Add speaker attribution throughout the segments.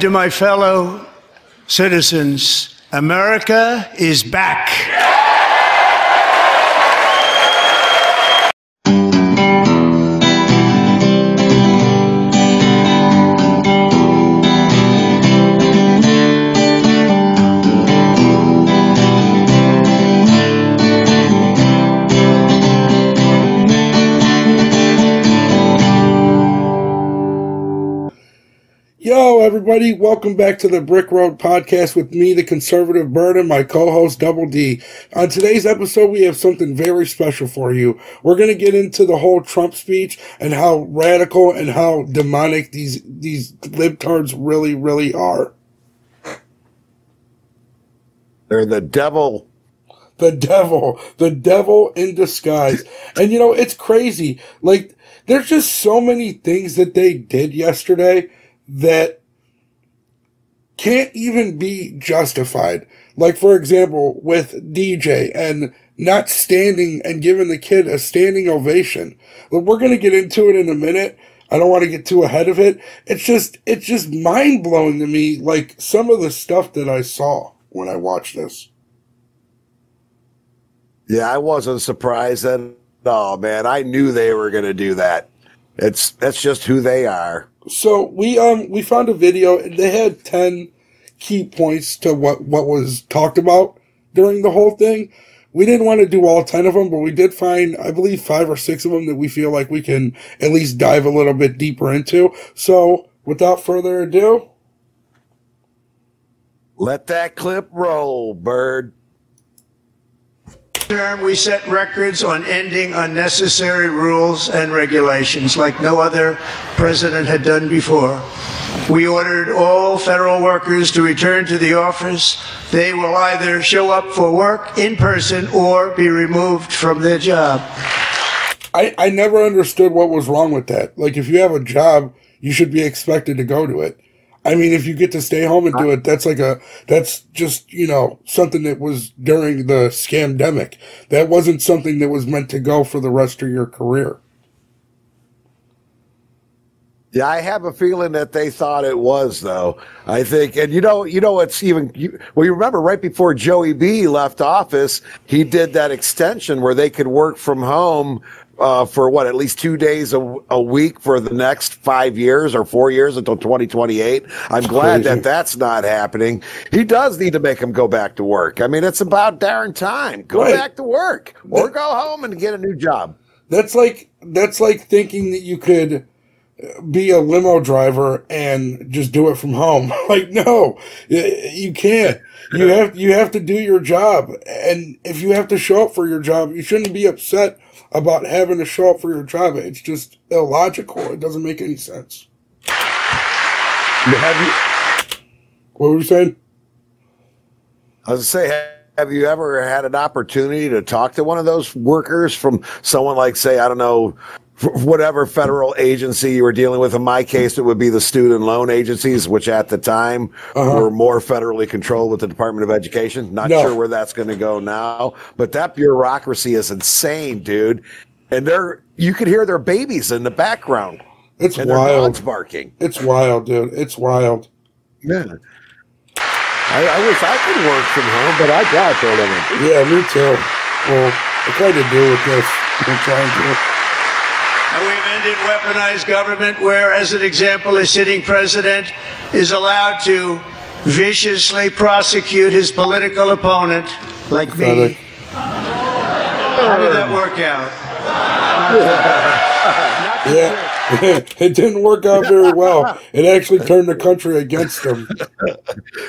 Speaker 1: To my fellow citizens, America is back.
Speaker 2: Yo, everybody, welcome back to the Brick Road Podcast with me, the conservative Bird, and my co-host, Double D. On today's episode, we have something very special for you. We're going to get into the whole Trump speech and how radical and how demonic these libtards really are.
Speaker 3: They're the devil.
Speaker 2: The devil in disguise. And, you know, it's crazy. Like, there's just so many things that they did yesterday that can't even be justified. Like, for example, with DJ and not standing and giving the kid a standing ovation. But we're going to get into it in a minute. I don't want to get too ahead of it. It's just mind-blowing to me, like, some of the stuff that I saw when I watched this.
Speaker 3: Yeah, I wasn't surprised at all, man. I knew they were going to do that. That's just who they are.
Speaker 2: So we found a video. They had 10 key points to what was talked about during the whole thing. We didn't want to do all 10 of them, but we did find, I believe, 5 or 6 of them that we feel like we can at least dive a little bit deeper into. So without further ado,
Speaker 3: let that clip roll, Bird.
Speaker 1: We set records on ending unnecessary rules and regulations like no other president had done before. We ordered all federal workers to return to the office. They will either show up for work in person or be removed from their job.
Speaker 2: I never understood what was wrong with that. Like, if you have a job, you should be expected to go to it. I mean, if you get to stay home and do it, that's just, you know, something that was during the scamdemic. That wasn't something that was meant to go for the rest of your career.
Speaker 3: Yeah, I have a feeling that they thought it was, though. I think, and you know, it's even, you remember right before Joey B left office, he did that extension where they could work from home for what, at least 2 days a week for the next 5 years or 4 years until 2028. I'm glad that that's not happening. He does need to make him go back to work. I mean, it's about darn time. Go back to work or go home and get a new job. That's like
Speaker 2: thinking that you could be a limo driver and just do it from home. Like, no, you can't. You have to do your job. And if you have to show up for your job, you shouldn't be upset about having to show up for your job. It's just illogical. It doesn't make any sense. What were you saying?
Speaker 3: I was going to say, have you ever had an opportunity to talk to one of those workers from someone like, say, I don't know, whatever federal agency you were dealing with? In my case, it would be the student loan agencies, which at the time were more federally controlled with the Department of Education. Not sure where that's going to go now, but that bureaucracy is insane, dude. And you could hear their babies in the background.
Speaker 2: It's
Speaker 3: and
Speaker 2: wild.
Speaker 3: Their dogs barking.
Speaker 2: It's wild, dude. It's wild.
Speaker 3: Yeah. I wish I could work from home, but I doubt that.
Speaker 2: Yeah, me too. Well, I kind of do with this. I'm trying to.
Speaker 1: And we've ended weaponized government where, as an example, a sitting president is allowed to viciously prosecute his political opponent, like me. How did that work out?
Speaker 2: Yeah, it didn't work out very well. It actually turned the country against him.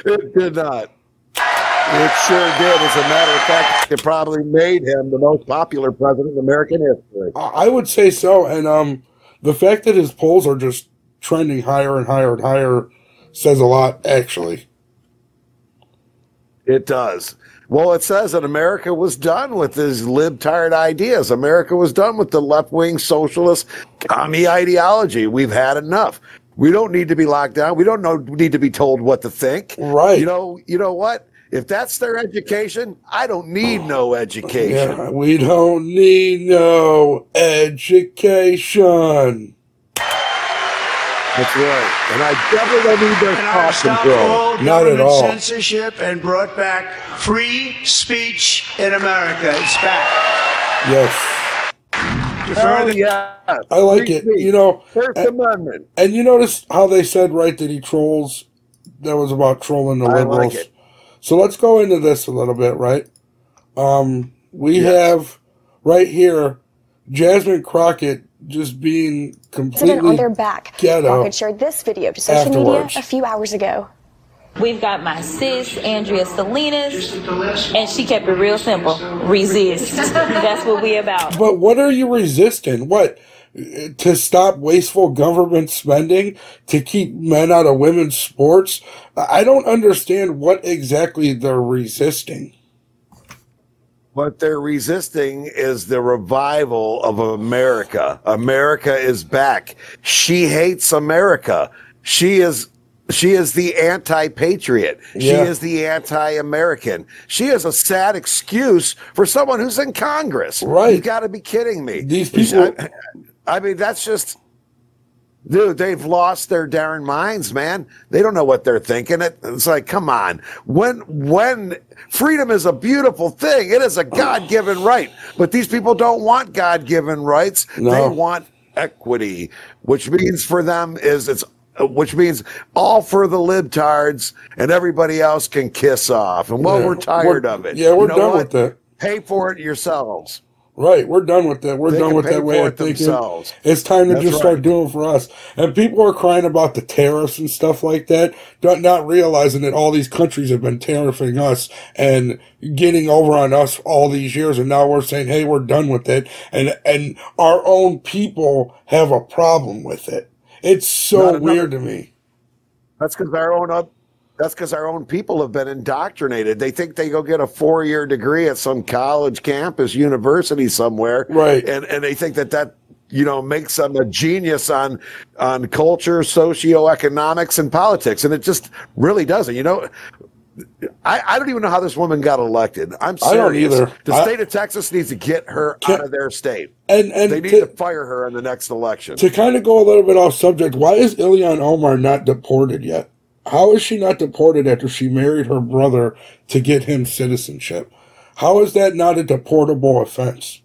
Speaker 3: It did not. It sure did. As a matter of fact, it probably made him the most popular president in American history.
Speaker 2: I would say so. And the fact that his polls are just trending higher and higher and higher says a lot, actually.
Speaker 3: It does. Well, it says that America was done with these libtard ideas. America was done with the left-wing socialist commie ideology. We've had enough. We don't need to be locked down. We don't need to be told what to think.
Speaker 2: Right.
Speaker 3: You know what? If that's their education, I don't need no education.
Speaker 2: Yeah, we don't need no education.
Speaker 3: That's right. And I definitely don't need their
Speaker 1: And I
Speaker 3: cost
Speaker 1: stopped
Speaker 3: control.
Speaker 1: all
Speaker 2: Not at
Speaker 1: government
Speaker 2: all.
Speaker 1: censorship and brought back free speech in America. It's back.
Speaker 2: Yes.
Speaker 1: To
Speaker 3: Oh,
Speaker 1: further
Speaker 3: yeah.
Speaker 2: I like
Speaker 3: Free
Speaker 2: it.
Speaker 3: speech.
Speaker 2: You know,
Speaker 3: First Amendment.
Speaker 2: and you notice how they said, right, that he trolls, that was about trolling the
Speaker 3: I
Speaker 2: liberals.
Speaker 3: like it.
Speaker 2: So let's go into this a little bit, right? We
Speaker 3: Yes.
Speaker 2: have right here Jasmine Crockett just being
Speaker 4: President on their
Speaker 2: completely
Speaker 4: back.
Speaker 2: ghetto
Speaker 4: Crockett shared this video to social
Speaker 2: afterwards.
Speaker 4: media a few hours ago.
Speaker 5: We've got my sis, Andrea Salinas, and she kept it real simple. Resist. That's what we about.
Speaker 2: But what are you resisting? What? To stop wasteful government spending? To keep men out of women's sports? I don't understand what exactly they're resisting.
Speaker 3: What they're resisting is the revival of America. America is back. She hates America. She is the anti-patriot. She
Speaker 2: Yeah.
Speaker 3: is the anti-American. She is a sad excuse for someone who's in Congress.
Speaker 2: Right.
Speaker 3: You've got to be kidding me.
Speaker 2: These people-
Speaker 3: I mean, that's just, dude, they've lost their darn minds, man. They don't know what they're thinking. It's like, come on. When freedom is a beautiful thing, it is a God-given right. But these people don't want God-given rights.
Speaker 2: No.
Speaker 3: They want equity, which means for them which means all for the libtards and everybody else can kiss off. And
Speaker 2: Yeah.
Speaker 3: we're tired of it.
Speaker 2: Yeah, we're
Speaker 3: You know
Speaker 2: done
Speaker 3: what?
Speaker 2: with that.
Speaker 3: Pay for it yourselves.
Speaker 2: Right, we're done with that. We're
Speaker 3: They
Speaker 2: done
Speaker 3: can
Speaker 2: with
Speaker 3: pay
Speaker 2: that way
Speaker 3: for
Speaker 2: of
Speaker 3: it
Speaker 2: thinking.
Speaker 3: themselves.
Speaker 2: It's time to
Speaker 3: That's
Speaker 2: just start
Speaker 3: right.
Speaker 2: doing for us. And people are crying about the tariffs and stuff like that, not realizing that all these countries have been tariffing us and getting over on us all these years. And now we're saying, hey, we're done with it. And our own people have a problem with it. It's so
Speaker 3: Not enough.
Speaker 2: weird to me.
Speaker 3: That's because our own people have been indoctrinated. They think they go get a 4-year degree at some college campus, university somewhere,
Speaker 2: Right.
Speaker 3: And they think that makes them a genius on culture, socioeconomics, and politics, and it just really doesn't. I don't even know how this woman got elected. I'm serious.
Speaker 2: I don't either.
Speaker 3: The state of Texas needs to get her out of their state.
Speaker 2: And
Speaker 3: They need to fire her in the next election.
Speaker 2: To kind of go a little bit off subject, why is Ilhan Omar not deported yet? How is she not deported after she married her brother to get him citizenship? How is that not a deportable offense?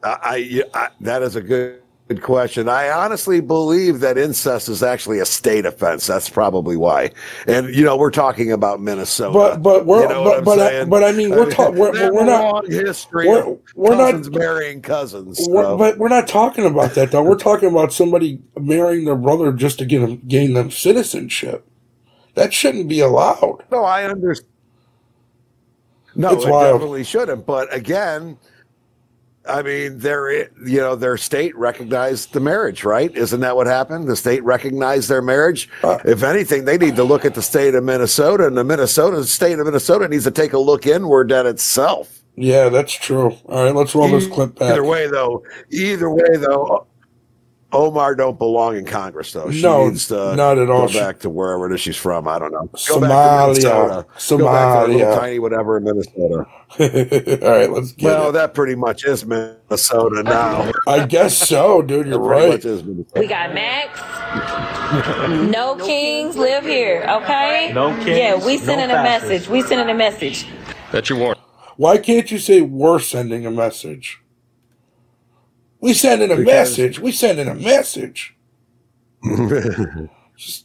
Speaker 3: That is a good question. I honestly believe that incest is actually a state offense. That's probably why. And we're talking about Minnesota.
Speaker 2: But we're
Speaker 3: You know what I'm saying?
Speaker 2: but I mean we're
Speaker 3: They have
Speaker 2: we're
Speaker 3: a
Speaker 2: not
Speaker 3: long history
Speaker 2: we're-
Speaker 3: of
Speaker 2: we're not-
Speaker 3: cousins marrying cousins. so.
Speaker 2: but we're not talking about that though. We're talking about somebody marrying their brother just to gain them citizenship. That shouldn't be allowed.
Speaker 3: No, I understand. No,
Speaker 2: It's
Speaker 3: it
Speaker 2: wild.
Speaker 3: definitely shouldn't. But again, I mean, their state recognized the marriage, right? Isn't that what happened? The state recognized their marriage. If anything, they need to look at the state of Minnesota, and the state of Minnesota needs to take a look inward at itself.
Speaker 2: Yeah, that's true. All right, let's roll this clip back.
Speaker 3: Either way, though, Omar don't belong in Congress, though. She
Speaker 2: No,
Speaker 3: needs to
Speaker 2: not at all.
Speaker 3: go back to wherever it is she's from. I don't know. Go
Speaker 2: Somalia.
Speaker 3: back to Minnesota. Go back to that little
Speaker 2: Somalia.
Speaker 3: tiny whatever in Minnesota.
Speaker 2: All right, let's get
Speaker 3: Well,
Speaker 2: it.
Speaker 3: that pretty much is Minnesota now.
Speaker 2: I guess so, dude. You're
Speaker 3: That pretty
Speaker 2: right.
Speaker 3: much is Minnesota.
Speaker 5: We got Max. No kings live here, okay?
Speaker 6: No kings,
Speaker 5: Yeah, we
Speaker 6: no
Speaker 5: sending a
Speaker 6: fascists.
Speaker 5: message. We sending a message.
Speaker 6: That's your warning.
Speaker 2: Why can't you say we're sending a message? We sending a
Speaker 3: Because-
Speaker 2: message. We sending a message.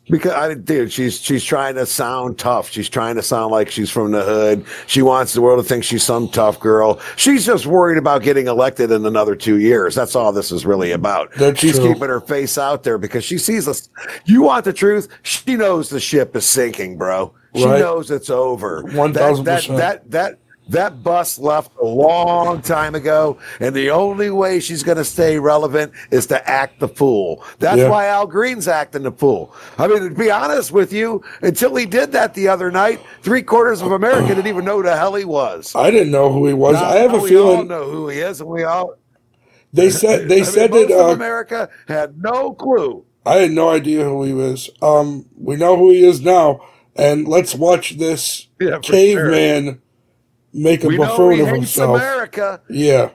Speaker 3: Because dude, she's trying to sound tough. She's trying to sound like she's from the hood. She wants the world to think she's some tough girl. She's just worried about getting elected in another 2 years. That's all this is really about.
Speaker 2: That's
Speaker 3: She's
Speaker 2: true.
Speaker 3: keeping her face out there because she sees us. You want the truth? She knows the ship is sinking, bro. She
Speaker 2: Right.
Speaker 3: knows it's over.
Speaker 2: 1000%.
Speaker 3: That bus left a long time ago, and the only way she's going to stay relevant is to act the fool. That's
Speaker 2: Yeah.
Speaker 3: why Al Green's acting the fool. I mean, to be honest with you, until he did that the other night, 3/4 of America didn't even know who the hell he was.
Speaker 2: I didn't know who he was.
Speaker 3: Now,
Speaker 2: I have a
Speaker 3: we all
Speaker 2: feeling
Speaker 3: know who he is, and we all.
Speaker 2: they said
Speaker 3: I mean,
Speaker 2: that.
Speaker 3: most of America had no clue.
Speaker 2: I had no idea who he was. We know who he is now, and let's watch this
Speaker 3: Yeah, for
Speaker 2: caveman make a
Speaker 3: We know
Speaker 2: buffoon
Speaker 3: he
Speaker 2: of
Speaker 3: hates
Speaker 2: himself.
Speaker 3: America.
Speaker 2: Yeah,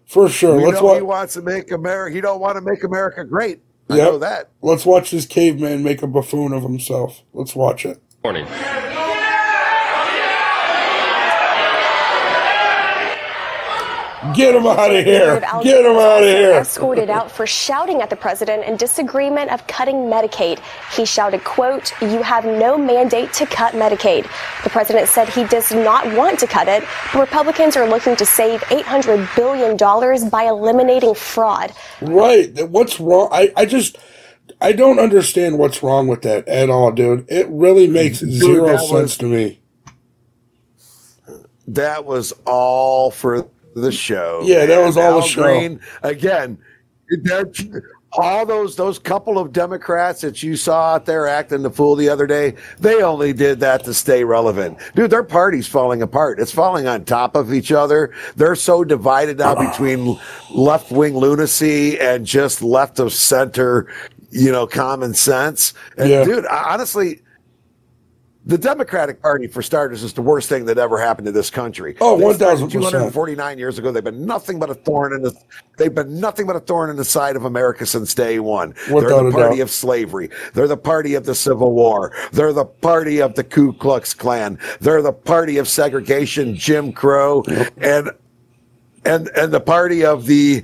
Speaker 2: for sure.
Speaker 3: We
Speaker 2: let's
Speaker 3: know he
Speaker 2: watch.
Speaker 3: wants to make America. He don't want to make America great. I know that.
Speaker 2: Let's watch this caveman make a buffoon of himself. Let's watch it.
Speaker 6: Morning.
Speaker 2: Get him out of here. Get him out of here.
Speaker 4: Escorted out for shouting at the president in disagreement of cutting Medicaid. He shouted, quote, "You have no mandate to cut Medicaid." The president said he does not want to cut it, but Republicans are looking to save $800 billion by eliminating fraud.
Speaker 2: Right. What's wrong? I don't understand what's wrong with that at all, dude. It really makes zero sense to me.
Speaker 3: That was all for the show.
Speaker 2: Yeah, that was all the show.
Speaker 3: Green, again, all those couple of Democrats that you saw out there acting the fool the other day, they only did that to stay relevant. Dude, their party's falling apart. It's falling on top of each other. They're so divided now between left-wing lunacy and just left of center, common sense. And dude, honestly, the Democratic Party, for starters, is the worst thing that ever happened to this country.
Speaker 2: Oh, 1,000%.
Speaker 3: 249 years ago, they've been nothing but a thorn in the side of America since day one. They're the party of slavery. They're the party of the Civil War. They're the party of the Ku Klux Klan. They're the party of segregation, Jim Crow, and the party of the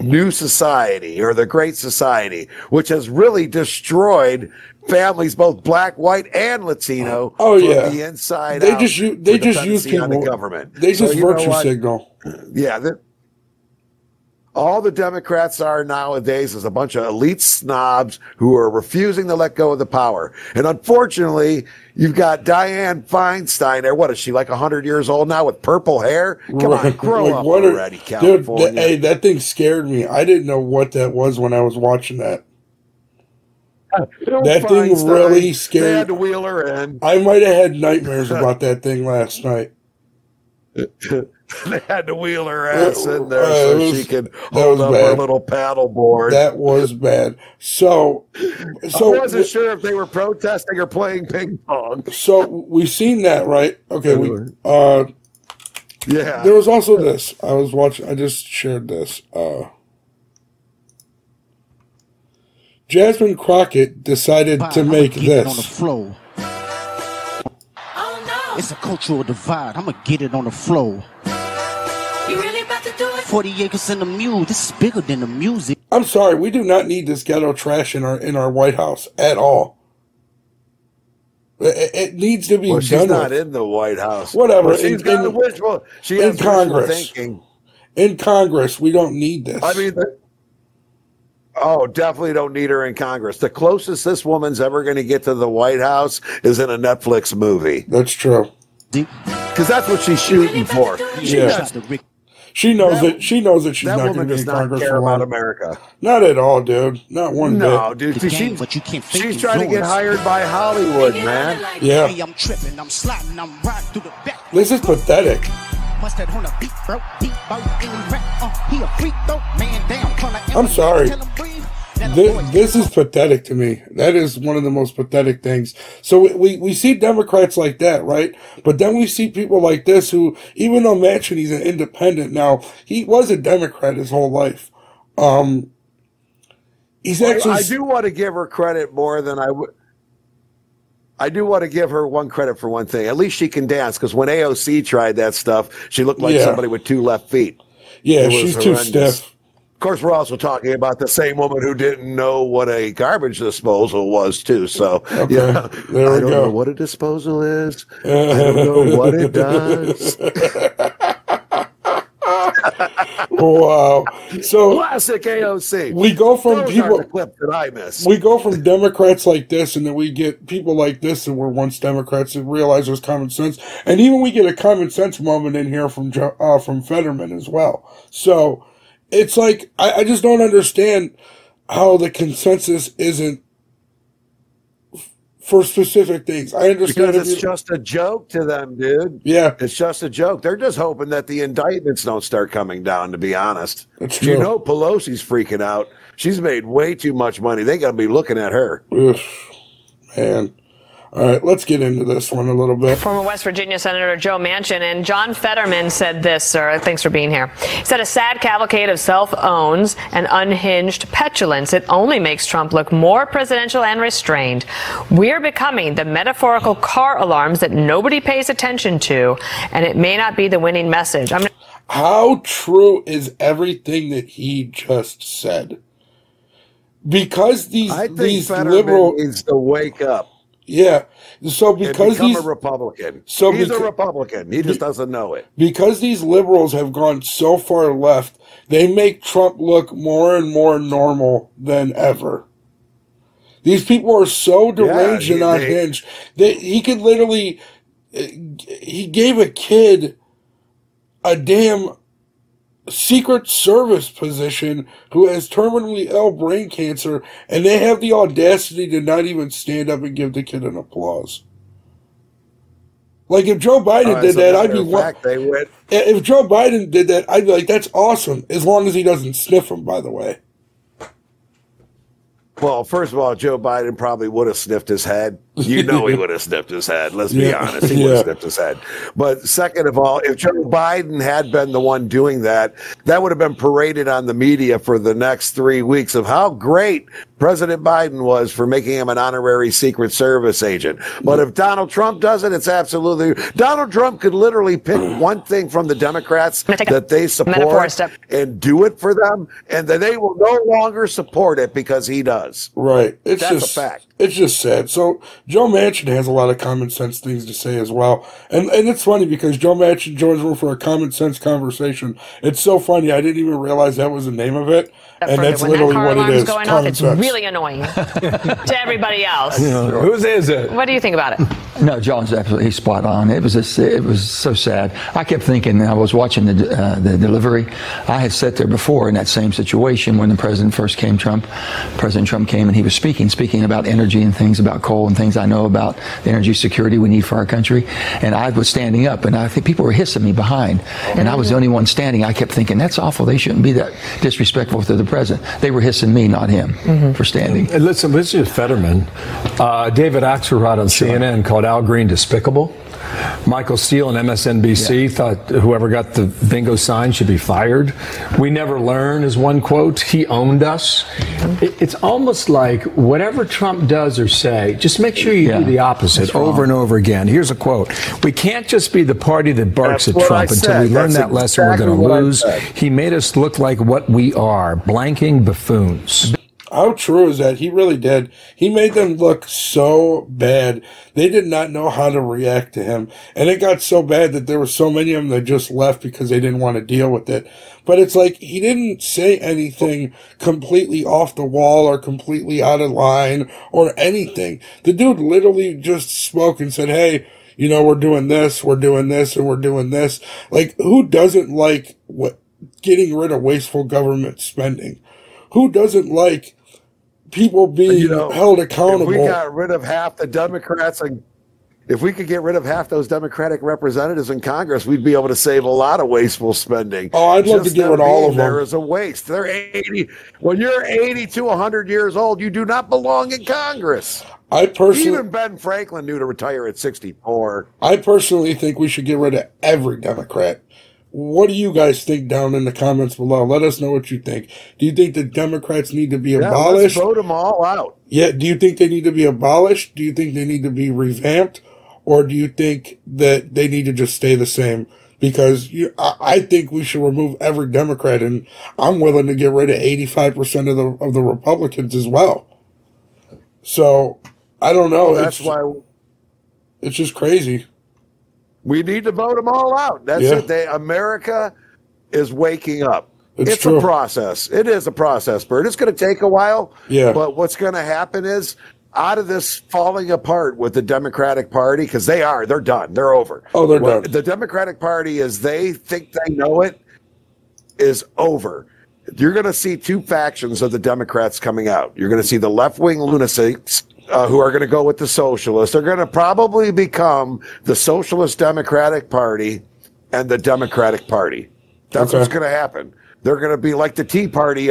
Speaker 3: New Society or the Great Society, which has really destroyed families, both black, white, and Latino.
Speaker 2: Oh yeah,
Speaker 3: the inside.
Speaker 2: They just use people.
Speaker 3: The government.
Speaker 2: They just virtue signal.
Speaker 3: Yeah. All the Democrats are nowadays is a bunch of elite snobs who are refusing to let go of the power. And unfortunately, you've got Dianne Feinstein there. What is she, like 100 years old now with purple hair? Come on, grow up already, California.
Speaker 2: Dude, that thing scared me. I didn't know what that was when I was watching that. That thing really scared me.
Speaker 3: They had to wheel her in.
Speaker 2: I might have had nightmares about that thing last night.
Speaker 3: They had to wheel her ass in there so she could hold up her little paddle board.
Speaker 2: That was bad. So
Speaker 3: I wasn't sure if they were protesting or playing ping pong.
Speaker 2: So we seen that, right? Okay.
Speaker 3: Yeah.
Speaker 2: There was also this. I just shared this. Jasmine Crockett decided to make this.
Speaker 7: On the floor. It's a cultural divide. I'm gonna get it on the floor. You really about to do it? 40 acres in the mule. This is bigger than the music.
Speaker 2: I'm sorry, we do not need this ghetto trash in our White House at all. It needs to be done.
Speaker 3: She's not in the White House.
Speaker 2: Whatever.
Speaker 3: Well, she's got the wishful. She has
Speaker 2: Congress.
Speaker 3: Thinking.
Speaker 2: In Congress, we don't need this.
Speaker 3: I mean. Definitely don't need her in Congress. The closest this woman's ever going to get to the White House is in a Netflix movie.
Speaker 2: That's true.
Speaker 3: Because that's what she's shooting for.
Speaker 2: Yeah. She knows it. She knows that she's not going to be in Congress.
Speaker 3: Care about America.
Speaker 2: Not at all, dude. Not one bit.
Speaker 3: No, dude. She's trying to get hired by Hollywood, man.
Speaker 2: Yeah. This is pathetic. I'm sorry. This is pathetic to me. That is one of the most pathetic things. So we see Democrats like that, right? But then we see people like this who, even though Mancini's an independent now, he was a Democrat his whole life. He's actually.
Speaker 3: I do want to give her credit more than I would. I do want to give her one credit for one thing. At least she can dance, because when AOC tried that stuff, she looked like somebody with 2 left feet.
Speaker 2: Yeah, she's too stiff.
Speaker 3: Of course, we're also talking about the same woman who didn't know what a garbage disposal was, too. So,
Speaker 2: there we go.
Speaker 3: I don't know what a disposal is. I don't know what it does.
Speaker 2: Wow. So
Speaker 3: classic AOC.
Speaker 2: We go from
Speaker 3: Those
Speaker 2: people.
Speaker 3: Are the clip that I miss.
Speaker 2: We go from Democrats like this, and then we get people like this that were once Democrats and realize there's common sense, and even we get a common sense moment in here from Fetterman as well. So it's like I just don't understand how the consensus isn't for specific things. I understand
Speaker 3: because it's just a joke to them, dude.
Speaker 2: Yeah,
Speaker 3: it's just a joke. They're just hoping that the indictments don't start coming down. To be honest,
Speaker 2: that's true.
Speaker 3: You know, Pelosi's freaking out. She's made way too much money. They got to be looking at her.
Speaker 2: Ugh, man, All right, let's get into this one a little bit.
Speaker 6: Former West Virginia Senator Joe Manchin and John Fetterman said this, sir. Thanks for being here. He said a sad cavalcade of self-owns and unhinged petulance. It only makes Trump look more presidential and restrained. We're becoming the metaphorical car alarms that nobody pays attention to, and it may not be the winning message.
Speaker 2: How true is everything that he just said? Because these
Speaker 3: Fetterman
Speaker 2: liberal
Speaker 3: needs to wake up.
Speaker 2: Yeah. So because
Speaker 3: he's a Republican.
Speaker 2: So
Speaker 3: he's a Republican. He just doesn't know it.
Speaker 2: Because these liberals have gone so far left, they make Trump look more and more normal than ever. These people are so deranged and unhinged that he could literally, he gave a kid a damn Secret Service position who has terminally ill brain cancer, and they have the audacity to not even stand up and give the kid an applause. Like, if Joe Biden did that, I'd be if Joe Biden did that, I'd be like, that's awesome, as long as he doesn't sniff them, by the way.
Speaker 3: Well, first of all, Joe Biden probably would have sniffed his head. You know he would have sniffed his head. Let's be honest. He would have sniffed his head. But second of all, if Joe Biden had been the one doing that, that would have been paraded on the media for the next 3 weeks of how great President Biden was for making him an honorary Secret Service agent. But if Donald Trump does it, it's absolutely... Donald Trump could literally pick one thing from the Democrats that they support and do it for them, and then they will no longer support it because he does.
Speaker 2: Right.
Speaker 3: That's a fact.
Speaker 2: It's just sad. So Joe Manchin has a lot of common sense things to say as well. And it's funny because Joe Manchin joins room for a common sense conversation. It's so funny. I didn't even realize that was the name of it. And that's literally what it is.
Speaker 6: Going off, it's really annoying to everybody else.
Speaker 8: Whose is it?
Speaker 6: What do you think about it?
Speaker 9: No, John's absolutely spot on. It was so sad. I kept thinking, I was watching the delivery. I had sat there before in that same situation when the president first came. President Trump came and he was speaking about energy and things about coal and things I know about the energy security we need for our country. And I was standing up, and I think people were hissing me behind, and I was the only one standing. I kept thinking, that's awful. They shouldn't be that disrespectful to the president. They were hissing me, not him, for standing.
Speaker 8: And listen, this is Fetterman. David Axelrod on CNN called Al Green despicable. Michael Steele on MSNBC thought whoever got the bingo sign should be fired. We never learn is one quote. He owned us. It's almost like whatever Trump does or say, just make sure you do the opposite over and over again. Here's a quote. We can't just be the party that barks at Trump until we learn that lesson. We're going to lose. He made us look like what we are, blanking buffoons.
Speaker 2: How true is that? He really did. He made them look so bad. They did not know how to react to him. And it got so bad that there were so many of them that just left because they didn't want to deal with it. But it's like he didn't say anything completely off the wall or completely out of line or anything. The dude literally just spoke and said, hey, you know, we're doing this, and we're doing this. Like, who doesn't like getting rid of wasteful government spending? Who doesn't like people being held accountable?
Speaker 3: If we got rid of half the Democrats, and if we could get rid of half those Democratic representatives in Congress, we'd be able to save a lot of wasteful spending.
Speaker 2: Oh, I'd love to get rid of all of them.
Speaker 3: There is a waste. They're 80. When you're 80 to 100 years old, you do not belong in Congress. Even Ben Franklin knew to retire at 64.
Speaker 2: I personally think we should get rid of every Democrat. What do you guys think down in the comments below? Let us know what you think. Do you think the Democrats need to be abolished?
Speaker 3: Let's vote them all out.
Speaker 2: Yeah. Do you think they need to be abolished? Do you think they need to be revamped? Or do you think that they need to just stay the same? Because I think we should remove every Democrat, and I'm willing to get rid of 85% of the Republicans as well. So I don't know.
Speaker 3: Well, that's why
Speaker 2: it's just crazy.
Speaker 3: We need to vote them all out. That's it. America is waking up. It's
Speaker 2: true.
Speaker 3: A process. It is a process, Bert. It's going to take a while.
Speaker 2: Yeah.
Speaker 3: But what's going to happen is, out of this falling apart with the Democratic Party, because they're done. They're over.
Speaker 2: Oh, they're done.
Speaker 3: The Democratic Party, as they think they know it, is over. You're going to see two factions of the Democrats coming out. You're going to see the left-wing lunatics who are going to go with the socialists. They're going to probably become the Socialist Democratic Party and the Democratic Party. That's what's going to happen. They're going to be like the Tea Party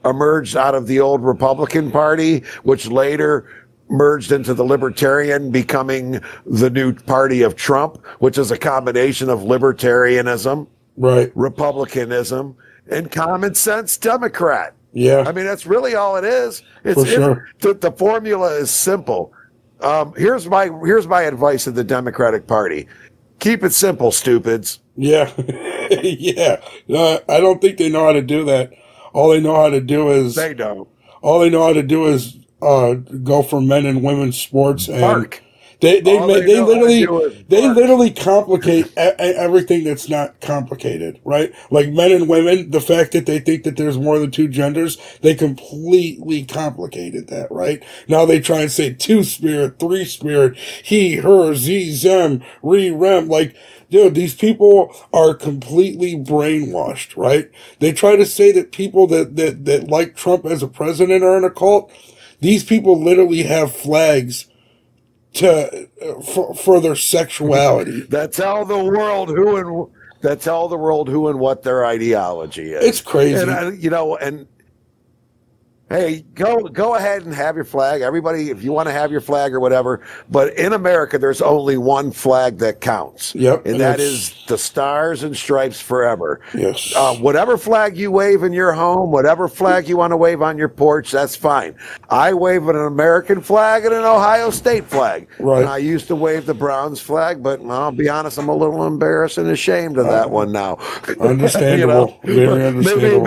Speaker 3: emerged out of the old Republican Party, which later merged into the Libertarian, becoming the new party of Trump, which is a combination of libertarianism,
Speaker 2: right,
Speaker 3: republicanism, and common sense Democrat.
Speaker 2: Yeah.
Speaker 3: I mean, that's really all it is.
Speaker 2: For sure.
Speaker 3: The formula is simple. Here's my advice to the Democratic Party. Keep it simple, stupids.
Speaker 2: Yeah. Yeah. I don't think they know how to do that. All they know how to do is...
Speaker 3: They don't.
Speaker 2: All they know how to do is go for men and women's sports. And
Speaker 3: Mark.
Speaker 2: They literally complicate everything that's not complicated, right? Like men and women, the fact that they think that there's more than two genders, they completely complicated that, right? Now they try and say two-spirit, three-spirit, he, her, ze, them, re, rem, like, dude, these people are completely brainwashed, right? They try to say that people that like Trump as a president are in a cult. These people literally have flags for their sexuality.
Speaker 3: That tell the world who and what their ideology is.
Speaker 2: It's crazy.
Speaker 3: And hey, go ahead and have your flag. Everybody, if you want to have your flag or whatever. But in America, there's only one flag that counts.
Speaker 2: Yep.
Speaker 3: And that is the Stars and Stripes forever.
Speaker 2: Yes.
Speaker 3: Whatever flag you wave in your home, whatever flag you want to wave on your porch, that's fine. I wave an American flag and an Ohio State flag.
Speaker 2: Right.
Speaker 3: And I used to wave the Browns flag, but I'll be honest, I'm a little embarrassed and ashamed of that one now.
Speaker 2: Understandable. Very understandable.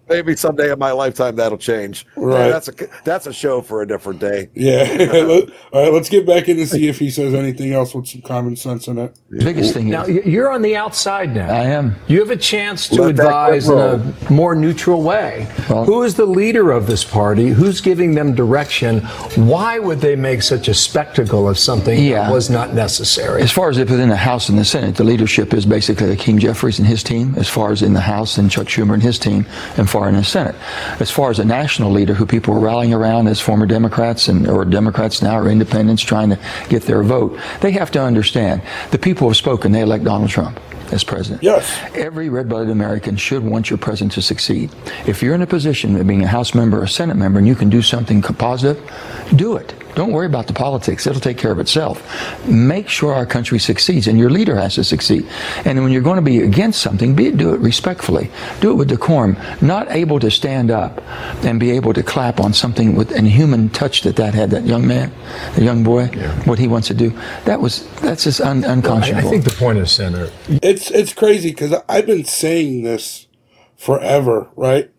Speaker 3: Maybe someday in my lifetime that'll change.
Speaker 2: Right.
Speaker 3: Yeah, that's a show for a different day.
Speaker 2: Yeah. All right, let's get back in and see if he says anything else with some common sense in it.
Speaker 9: The biggest thing
Speaker 8: Now,
Speaker 9: is,
Speaker 8: you're on the outside now.
Speaker 9: I am.
Speaker 8: You have a chance to
Speaker 3: Let that
Speaker 8: advise in
Speaker 3: roll.
Speaker 8: a more neutral way.
Speaker 9: Well-
Speaker 8: Who is the leader of this party? Who's giving them direction? Why would they make such a spectacle of something
Speaker 9: Yeah.
Speaker 8: that was not necessary?
Speaker 9: As far as within the House and the Senate, the leadership is basically Hakeem Jeffries and his team. As far as in the House, and Chuck Schumer and his team, and far in the Senate. As far as a national leader who people are rallying around as former Democrats or Democrats now or independents trying to get their vote, they have to understand the people have spoken. They elect Donald Trump as president.
Speaker 2: Yes.
Speaker 9: Every red-blooded American should want your president to succeed. If you're in a position of being a House member or a Senate member and you can do something positive, do it. Don't worry about the politics. It'll take care of itself. Make sure our country succeeds, and your leader has to succeed. And when you're going to be against something, do it respectfully. Do it with decorum. Not able to stand up and be able to clap on something with a human touch that had, that young man, the young boy, what he wants to do. That's just unconscionable.
Speaker 8: I think the point is, Senator,
Speaker 2: It's crazy because I've been saying this forever, right?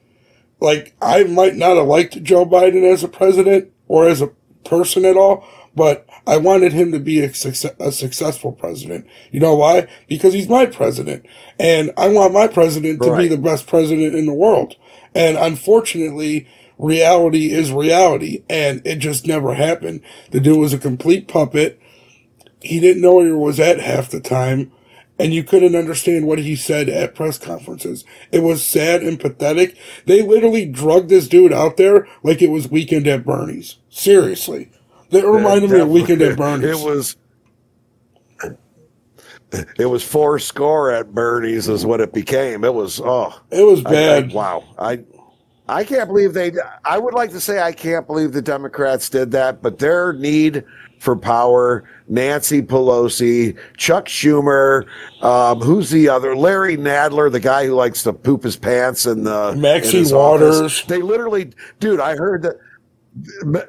Speaker 2: Like, I might not have liked Joe Biden as a president or as a person at all, but I wanted him to be a successful president. You know why? Because he's my president, and I want my president to be the best president in the world. And unfortunately, reality is reality, and it just never happened. The dude was a complete puppet. He didn't know where he was at half the time, and you couldn't understand what he said at press conferences. It was sad and pathetic. They literally drugged this dude out there like it was Weekend at Bernie's. Seriously. That reminded me of Weekend at Bernie's.
Speaker 3: It was 4 score at Bernie's is what it became. It was
Speaker 2: bad.
Speaker 3: Wow. I can't believe I would like to say I can't believe the Democrats did that, but their need for power, Nancy Pelosi, Chuck Schumer, who's the other? Larry Nadler, the guy who likes to poop his pants in
Speaker 2: Maxine
Speaker 3: his
Speaker 2: Waters.
Speaker 3: office. They literally, dude, I heard that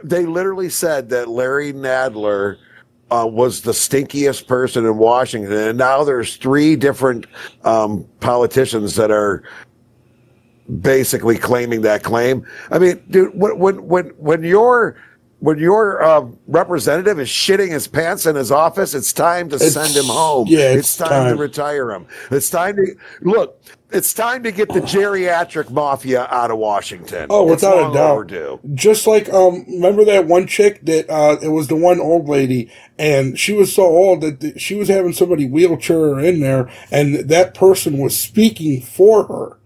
Speaker 3: they literally said that Larry Nadler was the stinkiest person in Washington, and now there's 3 different politicians that are basically claiming that claim. I mean, dude, when your representative is shitting his pants in his office, it's time to send him home.
Speaker 2: Yeah,
Speaker 3: it's time to retire him. It's time to look. It's time to get the geriatric mafia out of Washington.
Speaker 2: Oh, without
Speaker 3: it's
Speaker 2: a doubt.
Speaker 3: overdue.
Speaker 2: Just like, remember that one chick that, it was the one old lady, and she was so old that she was having somebody wheelchair her in there, and that person was speaking for her.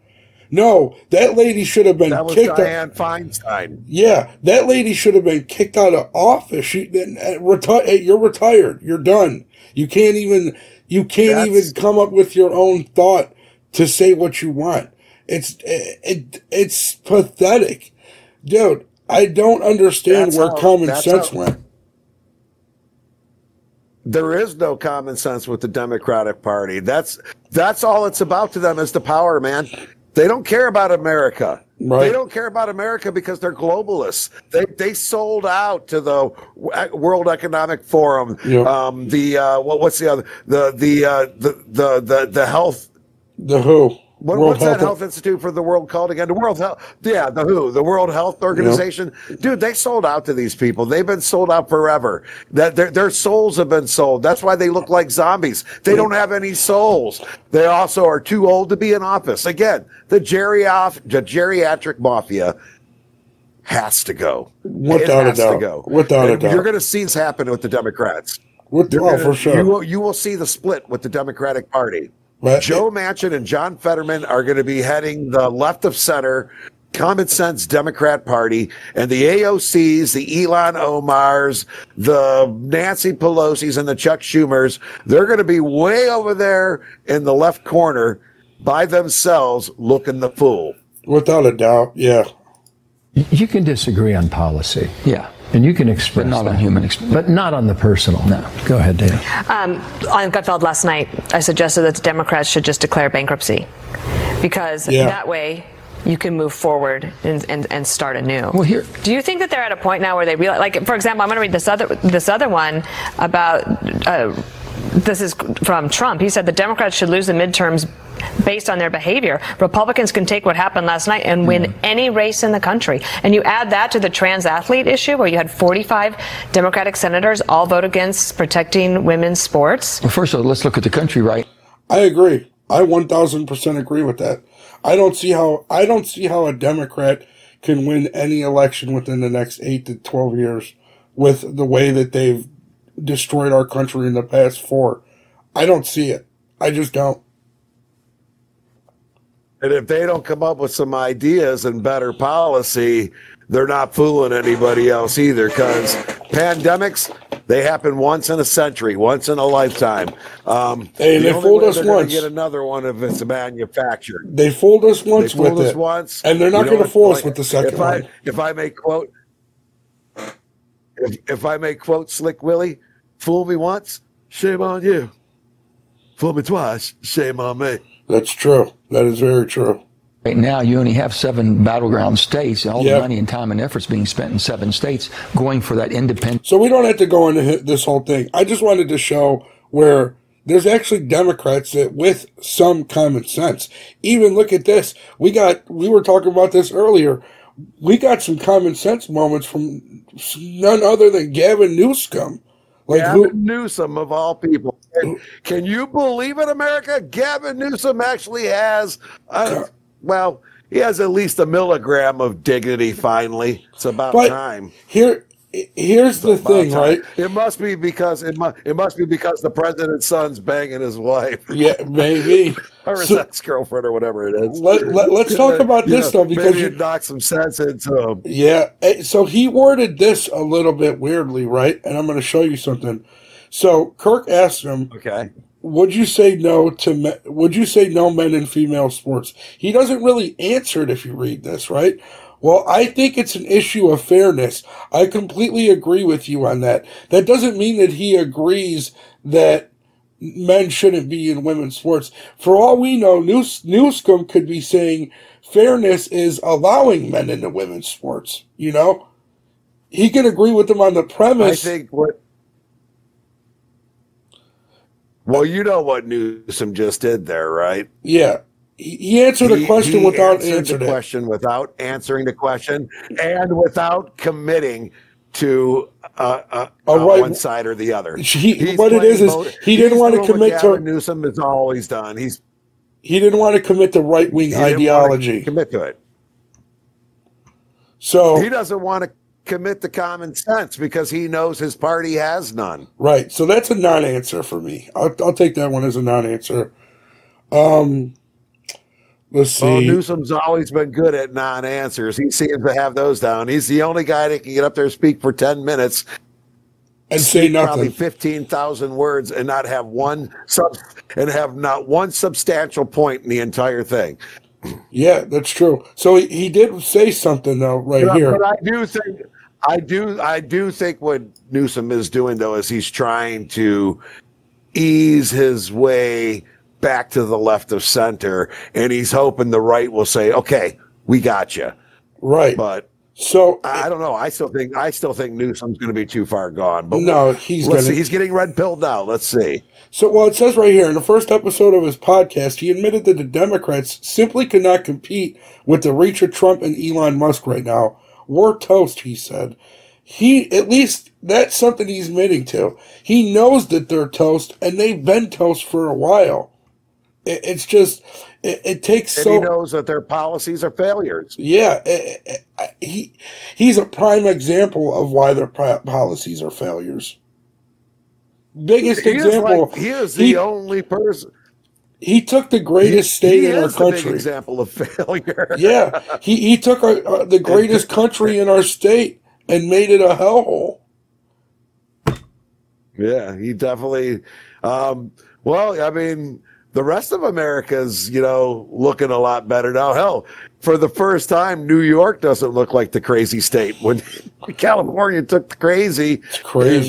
Speaker 2: No, that lady should have been kicked out.
Speaker 3: That was Dianne Feinstein.
Speaker 2: Yeah, that lady should have been kicked out of office. You're retired. You're done. You can't even come up with your own thought to say what you want. It's pathetic. Dude, I don't understand where common sense went.
Speaker 3: There is no common sense with the Democratic Party. That's all it's about to them is the power, man. They don't care about America.
Speaker 2: Right.
Speaker 3: They don't care about America because they're globalists. They sold out to the World Economic Forum.
Speaker 2: Yeah.
Speaker 3: What's the other the health
Speaker 2: The WHO.
Speaker 3: What's that health institute for the world called again? The World Health, the WHO, the World Health Organization. Yep. Dude, they sold out to these people. They've been sold out forever. That their souls have been sold. That's why they look like zombies. They don't have any souls. They also are too old to be in office. Again, the geriatric mafia has to go.
Speaker 2: Without a doubt. Without a doubt.
Speaker 3: You're going to see this happen with the Democrats.
Speaker 2: For sure.
Speaker 3: You will see the split with the Democratic Party.
Speaker 2: But
Speaker 3: Joe Manchin and John Fetterman are going to be heading the left of center, common sense Democrat Party, and the AOCs, the Ilhan Omars, the Nancy Pelosi's, and the Chuck Schumers, they're going to be way over there in the left corner by themselves looking the fool.
Speaker 2: Without a doubt, yeah.
Speaker 8: You can disagree on policy.
Speaker 9: Yeah.
Speaker 8: And you can express
Speaker 9: but not
Speaker 8: that.
Speaker 9: on human experience.
Speaker 8: But not on the personal.
Speaker 9: No.
Speaker 8: Go ahead, Dana.
Speaker 6: On Gutfeld last night, I suggested that the Democrats should just declare bankruptcy because that way you can move forward and start anew.
Speaker 9: Well, here,
Speaker 6: do you think that they're at a point now where they realize, like, for example, I'm going to read this other one about this is from Trump. He said the Democrats should lose the midterms based on their behavior. Republicans can take what happened last night and win any race in the country. And you add that to the trans athlete issue where you had 45 Democratic senators all vote against protecting women's sports.
Speaker 9: Well, first of all, let's look at the country, right?
Speaker 2: I agree. I 1000% agree with that. I don't see how a Democrat can win any election within the next 8 to 12 years with the way that they've destroyed our country in the past 4. I don't see it. I just don't.
Speaker 3: And if they don't come up with some ideas and better policy, they're not fooling anybody else either, because pandemics, they happen once in a century, once in a lifetime.
Speaker 2: Hey, they fooled us once.
Speaker 3: Get another one if it's manufactured.
Speaker 2: They fooled us once with it. And they're not going to fool us with the second one.
Speaker 3: If I may quote, if I may quote Slick Willie, fool me once, shame on you. Fool me twice, shame on me.
Speaker 2: That's true. That is very true.
Speaker 9: Right now, you only have 7 battleground states, and all the money and time and efforts being spent in 7 states going for that independent.
Speaker 2: So we don't have to go into this whole thing. I just wanted to show where there's actually Democrats that with some common sense. Even look at this. We were talking about this earlier. We got some common sense moments from none other than Gavin Newsom.
Speaker 3: Gavin Newsom, of all people. Can you believe it, America? Gavin Newsom actually has, he has at least a milligram of dignity, finally. It's about time.
Speaker 2: Here's the thing, right?
Speaker 3: It must be because the president's son's banging his wife.
Speaker 2: Yeah, maybe.
Speaker 3: Or his ex-girlfriend or whatever it is.
Speaker 2: Let's talk about this, though, because
Speaker 3: maybe it knocked some sense into him.
Speaker 2: Yeah, so he worded this a little bit weirdly, right? And I'm going to show you something. So Kirk asked him,
Speaker 3: okay,
Speaker 2: would you say no men in female sports? He doesn't really answer it if you read this, right? Well, I think it's an issue of fairness. I completely agree with you on that. That doesn't mean that he agrees that men shouldn't be in women's sports. For all we know, Newsom could be saying fairness is allowing men into women's sports. You know, he can agree with them on the premise.
Speaker 3: I think well, you know what Newsom just did there, right?
Speaker 2: Yeah. He answered the question without answering
Speaker 3: the question, without answering the question, and without committing to one side or the other.
Speaker 2: He didn't want to commit to.
Speaker 3: Newsom has always done. He
Speaker 2: didn't want to commit to right wing ideology.
Speaker 3: Commit to it.
Speaker 2: So
Speaker 3: he doesn't want to commit to common sense because he knows his party has none.
Speaker 2: Right. So that's a non-answer for me. I'll take that one as a non-answer. Let's see.
Speaker 3: Well, Newsom's always been good at non-answers. He seems to have those down. He's the only guy that can get up there and speak for 10 minutes
Speaker 2: and say nothing.
Speaker 3: Probably 15,000 words and not have not one substantial point in the entire thing.
Speaker 2: Yeah, that's true. So he did say something though here.
Speaker 3: But I do think what Newsom is doing though is he's trying to ease his way back to the left of center, and he's hoping the right will say, "Okay, we got you."
Speaker 2: Right.
Speaker 3: But
Speaker 2: so
Speaker 3: I don't know. I still think Newsom's going to be too far gone. But
Speaker 2: no,
Speaker 3: he's getting red pilled now. Let's see.
Speaker 2: So, well, it says right here in the first episode of his podcast, he admitted that the Democrats simply could not compete with the reach of Trump and Elon Musk right now. We're toast, he said. At least that's something he's admitting to. He knows that they're toast, and they've been toast for a while. It's just, it takes
Speaker 3: and
Speaker 2: so...
Speaker 3: he knows that their policies are failures.
Speaker 2: Yeah, he's a prime example of why their policies are failures. Biggest example.
Speaker 3: He is the only person.
Speaker 2: He took the greatest state in our country.
Speaker 3: Big example of failure.
Speaker 2: Yeah, he took the greatest country in our state and made it a hellhole.
Speaker 3: Yeah, he definitely. Well, I mean, the rest of America's, looking a lot better now. Hell, for the first time, New York doesn't look like the crazy state. When California took the crazy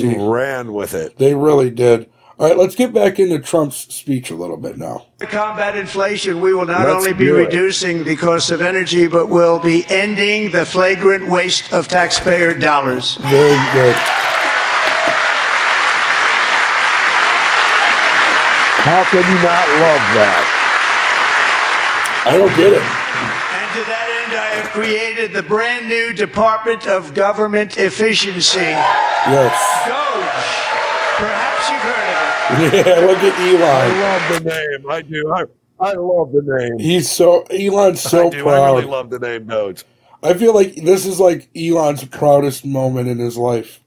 Speaker 3: and ran with it.
Speaker 2: They really did. All right, let's get back into Trump's speech a little bit now.
Speaker 1: To combat inflation, we will not only be reducing the cost of energy, but we'll be ending the flagrant waste of taxpayer dollars.
Speaker 2: Very good.
Speaker 3: How can you not love that?
Speaker 2: I don't get it.
Speaker 1: And to that end, I have created the brand new Department of Government Efficiency.
Speaker 2: Yes.
Speaker 1: DOGE. Perhaps you've heard of it.
Speaker 2: Yeah, look at Elon.
Speaker 3: I love the name. I do. I love the name.
Speaker 2: Elon's so proud.
Speaker 3: I really love the name Doge.
Speaker 2: I feel like this is like Elon's proudest moment in his life.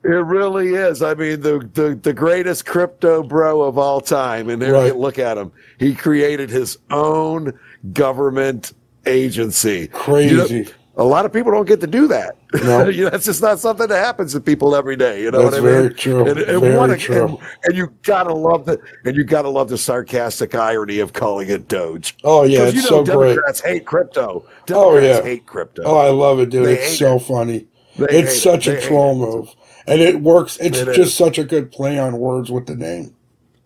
Speaker 3: It really is. I mean, the greatest crypto bro of all time. And look at him. He created his own government agency.
Speaker 2: Crazy.
Speaker 3: A lot of people don't get to do that.
Speaker 2: No.
Speaker 3: That's just not something that happens to people every day. You know
Speaker 2: That's
Speaker 3: what I mean?
Speaker 2: Very true.
Speaker 3: And
Speaker 2: true.
Speaker 3: And you gotta love the sarcastic irony of calling it Doge.
Speaker 2: Oh yeah, it's so great.
Speaker 3: Democrats hate crypto. Democrats hate crypto.
Speaker 2: Oh, I love it, dude. It's so funny. It's such a troll move. And it works. It's just such a good play on words with the name.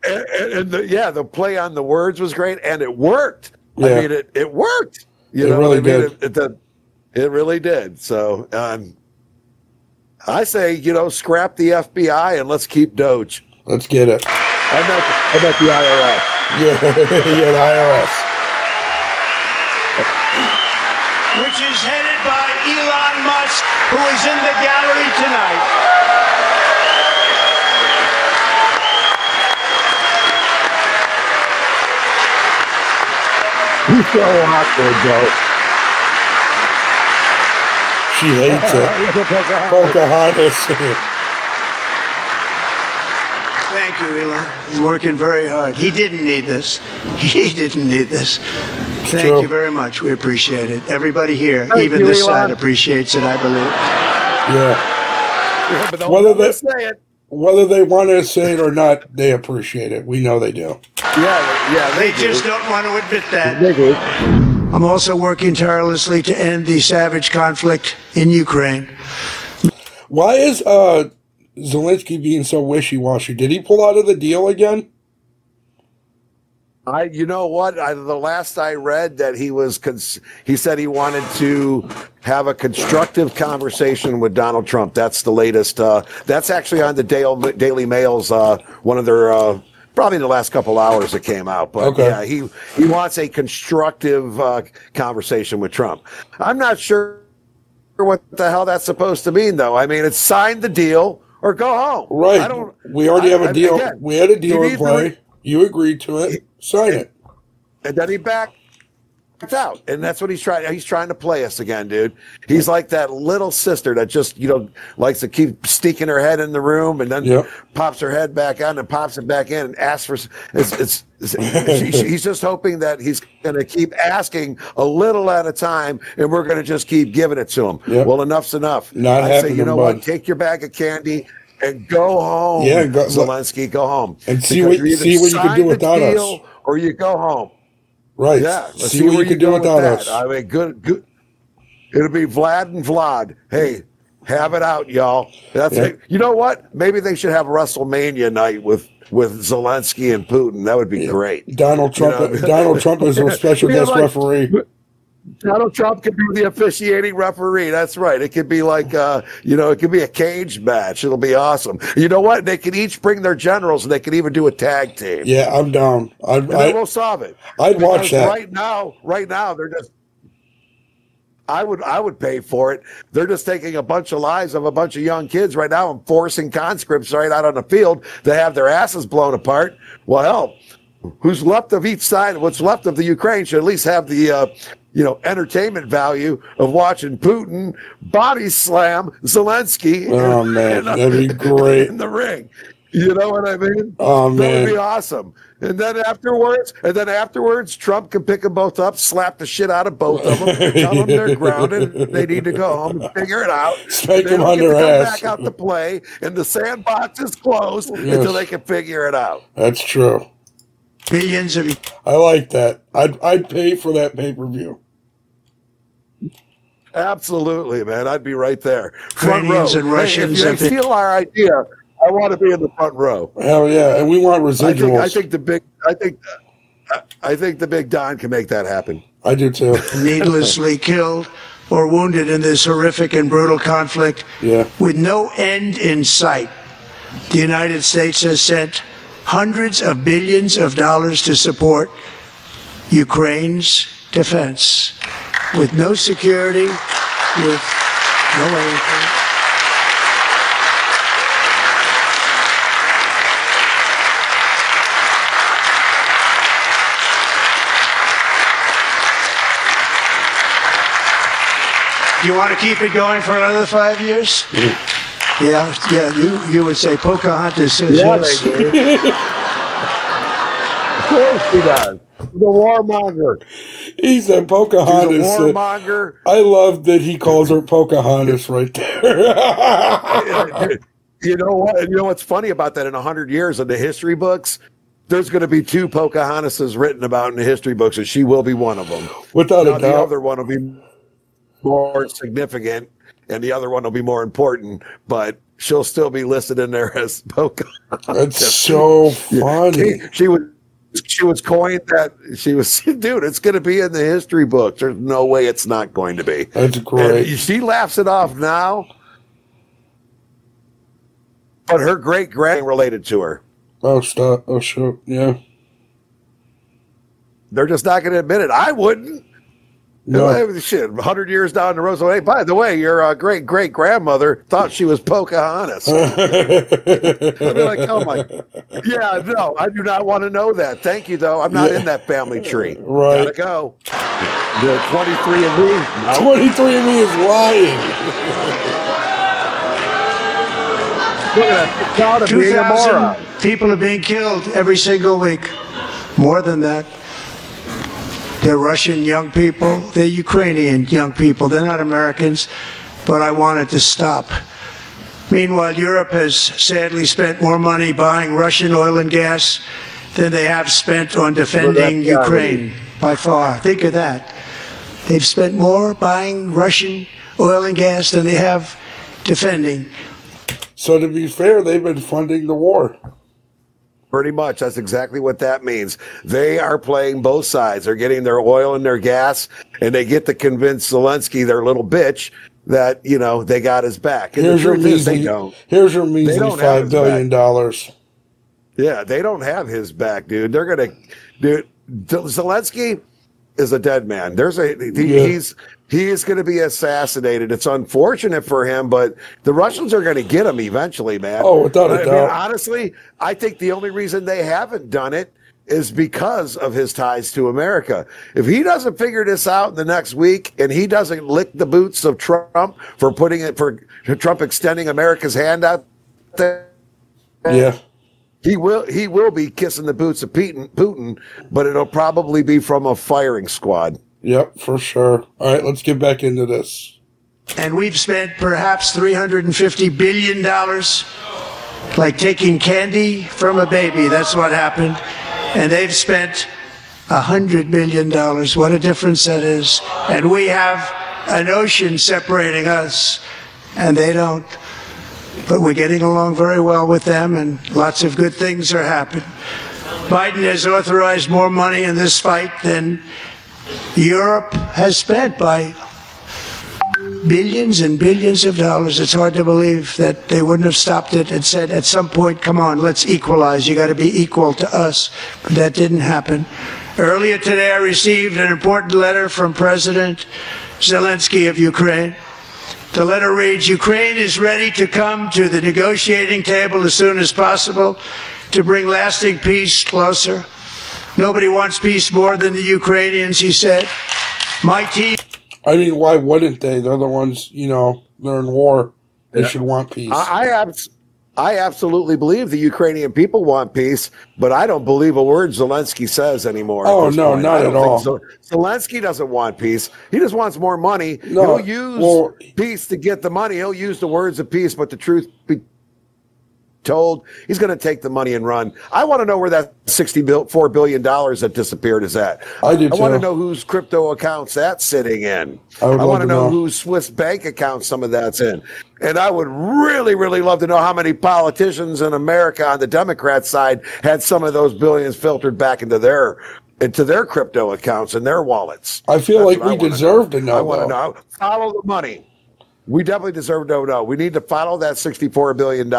Speaker 3: And the play on the words was great, and it worked.
Speaker 2: Yeah.
Speaker 3: I mean, it worked.
Speaker 2: It really did.
Speaker 3: It really did. So I say, scrap the FBI and let's keep Doge.
Speaker 2: Let's get it.
Speaker 3: I bet the IRS.
Speaker 2: Yeah, the IRS.
Speaker 1: Which is headed by Elon Musk, who is in the gallery tonight.
Speaker 3: He's so awkward, Joe.
Speaker 2: She hates it. Pocahontas.
Speaker 1: Thank you, Elon. He's working very hard. He didn't need this. He didn't need this. Thank you very much. We appreciate it. Everybody here, even this side, appreciates it, I believe.
Speaker 2: Yeah.
Speaker 3: But
Speaker 2: whether they want to say it or not, they appreciate it. We know they do.
Speaker 3: Yeah,
Speaker 1: they just don't want to admit that. I'm also working tirelessly to end the savage conflict in Ukraine.
Speaker 2: Why is Zelensky being so wishy-washy? Did he pull out of the deal again?
Speaker 3: You know what? The last I read that he said he wanted to have a constructive conversation with Donald Trump. That's the latest. That's actually on the Daily Mail's one of their. Probably in the last couple hours it came out, but yeah, he wants a constructive conversation with Trump. I'm not sure what the hell that's supposed to mean, though. I mean, it's sign the deal or go home.
Speaker 2: Right. We already have a deal. Again, we had a deal in play. You agreed to it. Sign it.
Speaker 3: And then he backed out, and that's what he's trying. He's trying to play us again, dude. He's like that little sister that just likes to keep sneaking her head in the room and then pops her head back out and pops it back in and asks for. He's just hoping that he's going to keep asking a little at a time, and we're going to just keep giving it to him. Yep. Well, enough's enough.
Speaker 2: Not
Speaker 3: I say, you know what? Take your bag of candy and go home.
Speaker 2: Yeah,
Speaker 3: Zelensky, go home
Speaker 2: and see what you can do without us,
Speaker 3: or you go home.
Speaker 2: Right.
Speaker 3: Yeah. Let's
Speaker 2: see what you can do
Speaker 3: go with
Speaker 2: without
Speaker 3: that.
Speaker 2: us.
Speaker 3: I mean, good. It'll be Vlad and Vlad. Hey, have it out, y'all. That's it. You know what? Maybe they should have WrestleMania night with Zelensky and Putin. That would be great.
Speaker 2: Donald Trump. Donald Trump is a special guest referee.
Speaker 3: Donald Trump could be the officiating referee. That's right. It could be like, it could be a cage match. It'll be awesome. You know what? They could each bring their generals, and they could even do a tag team.
Speaker 2: Yeah, I'm down.
Speaker 3: And then we'll solve it.
Speaker 2: I'd watch that.
Speaker 3: Right now, they're just. I would pay for it. They're just taking a bunch of lives of a bunch of young kids right now and forcing conscripts right out on the field to have their asses blown apart. Well, hell, who's left of each side? What's left of the Ukraine should at least have the entertainment value of watching Putin body slam Zelensky.
Speaker 2: Oh man, that'd be great
Speaker 3: in the ring. You know what I mean?
Speaker 2: Oh man,
Speaker 3: that would be awesome. And then afterwards, Trump can pick them both up, slap the shit out of both of them, tell them they're grounded, they need to go home and figure it out.
Speaker 2: Spank
Speaker 3: them
Speaker 2: on their ass.
Speaker 3: Back out to play, and the sandbox is closed until they can figure it out.
Speaker 2: That's true.
Speaker 1: Billions of.
Speaker 2: I like that. I'd pay for that pay-per-view.
Speaker 3: Absolutely, man. I'd be right there. Front row.
Speaker 1: Ukrainians and Russians.
Speaker 3: Hey, if you steal our idea, I want to be in the front row.
Speaker 2: Hell yeah, and we want residuals.
Speaker 3: I think the big Don can make that happen.
Speaker 2: I do too.
Speaker 1: Needlessly killed or wounded in this horrific and brutal conflict.
Speaker 2: Yeah.
Speaker 1: With no end in sight, the United States has sent hundreds of billions of dollars to support Ukraine's defense. With no security, with no anything. Do you want to keep it going for another 5 years? Yeah. You would say Pocahontas says yes.
Speaker 3: Of course he does. The warmonger.
Speaker 2: He said Pocahontas.
Speaker 3: The warmonger.
Speaker 2: I love that he calls her Pocahontas right there.
Speaker 3: You know what? You know what's funny about that? In 100 years in the history books, there's going to be 2 Pocahontases written about in the history books, and she will be one of them.
Speaker 2: Without a doubt.
Speaker 3: The other one will be more significant, and the other one will be more important, but she'll still be listed in there as Pocahontas.
Speaker 2: That's so funny.
Speaker 3: She was coined that. She was, dude, it's going to be in the history books. There's no way it's not going to be.
Speaker 2: That's great.
Speaker 3: And she laughs it off now, but her great-grand related to her.
Speaker 2: Oh, stop. Oh, sure. Yeah.
Speaker 3: They're just not going to admit it. I wouldn't. No. Shit, 100 years down the road. So, hey, by the way, your great-great-grandmother thought she was Pocahontas. I'd be like, oh, my. Yeah, no, I do not want to know that. Thank you, though. I'm not in that family tree.
Speaker 2: Right.
Speaker 3: Gotta go. The 23andMe. No.
Speaker 2: 23andMe is lying.
Speaker 3: Look at that.
Speaker 1: 2,000 people are being killed every single week. More than that. They're Russian young people. They're Ukrainian young people. They're not Americans, but I want it to stop. Meanwhile, Europe has sadly spent more money buying Russian oil and gas than they have spent on defending Ukraine, by far. Think of that. They've spent more buying Russian oil and gas than they have defending.
Speaker 2: So to be fair, they've been funding the war.
Speaker 3: Pretty much. That's exactly what that means. They are playing both sides. They're getting their oil and their gas, and they get to convince Zelensky, their little bitch, that, you know, they got his back. And
Speaker 2: Here's your measly $5 billion.
Speaker 3: Yeah, they don't have his back, dude. They're going to... Dude, Zelensky is a dead man. He is going to be assassinated. It's unfortunate for him, but the Russians are going to get him eventually, man.
Speaker 2: Oh, without a doubt.
Speaker 3: Honestly, I think the only reason they haven't done it is because of his ties to America. If he doesn't figure this out in the next week, and he doesn't lick the boots of Trump for Trump extending America's hand out there,
Speaker 2: yeah,
Speaker 3: he will be kissing the boots of Putin, but it'll probably be from a firing squad.
Speaker 2: Yep, for sure. All right, let's get back into this.
Speaker 1: And we've spent perhaps $350 billion, like taking candy from a baby. That's what happened. And they've spent $100 billion. What a difference that is. And we have an ocean separating us, and they don't. But we're getting along very well with them, and lots of good things are happening. Biden has authorized more money in this fight than Europe has spent by billions and billions of dollars. It's hard to believe that they wouldn't have stopped it and said at some point, come on, let's equalize. You got to be equal to us. But that didn't happen. Earlier today, I received an important letter from President Zelensky of Ukraine. The letter reads, Ukraine is ready to come to the negotiating table as soon as possible to bring lasting peace closer. Nobody wants peace more than the Ukrainians, he said. My team...
Speaker 2: I mean, why wouldn't they? They're the ones, you know, they're in war. They should want peace.
Speaker 3: I absolutely believe the Ukrainian people want peace, but I don't believe a word Zelensky says anymore.
Speaker 2: Oh, no, not at all.
Speaker 3: Zelensky doesn't want peace. He just wants more money. No, he'll use peace to get the money. He'll use the words of peace, but the truth be told, he's going to take the money and run. I want to know where that $64 billion that disappeared is at.
Speaker 2: I do too.
Speaker 3: I want to know whose crypto accounts that's sitting in. I want to know whose Swiss bank account some of that's in. And I would really, really love to know how many politicians in America on the Democrat side had some of those billions filtered back into their crypto accounts and their wallets.
Speaker 2: I feel like we deserve to know.
Speaker 3: I want to know. Follow the money. We definitely deserve to know. We need to follow that $64 billion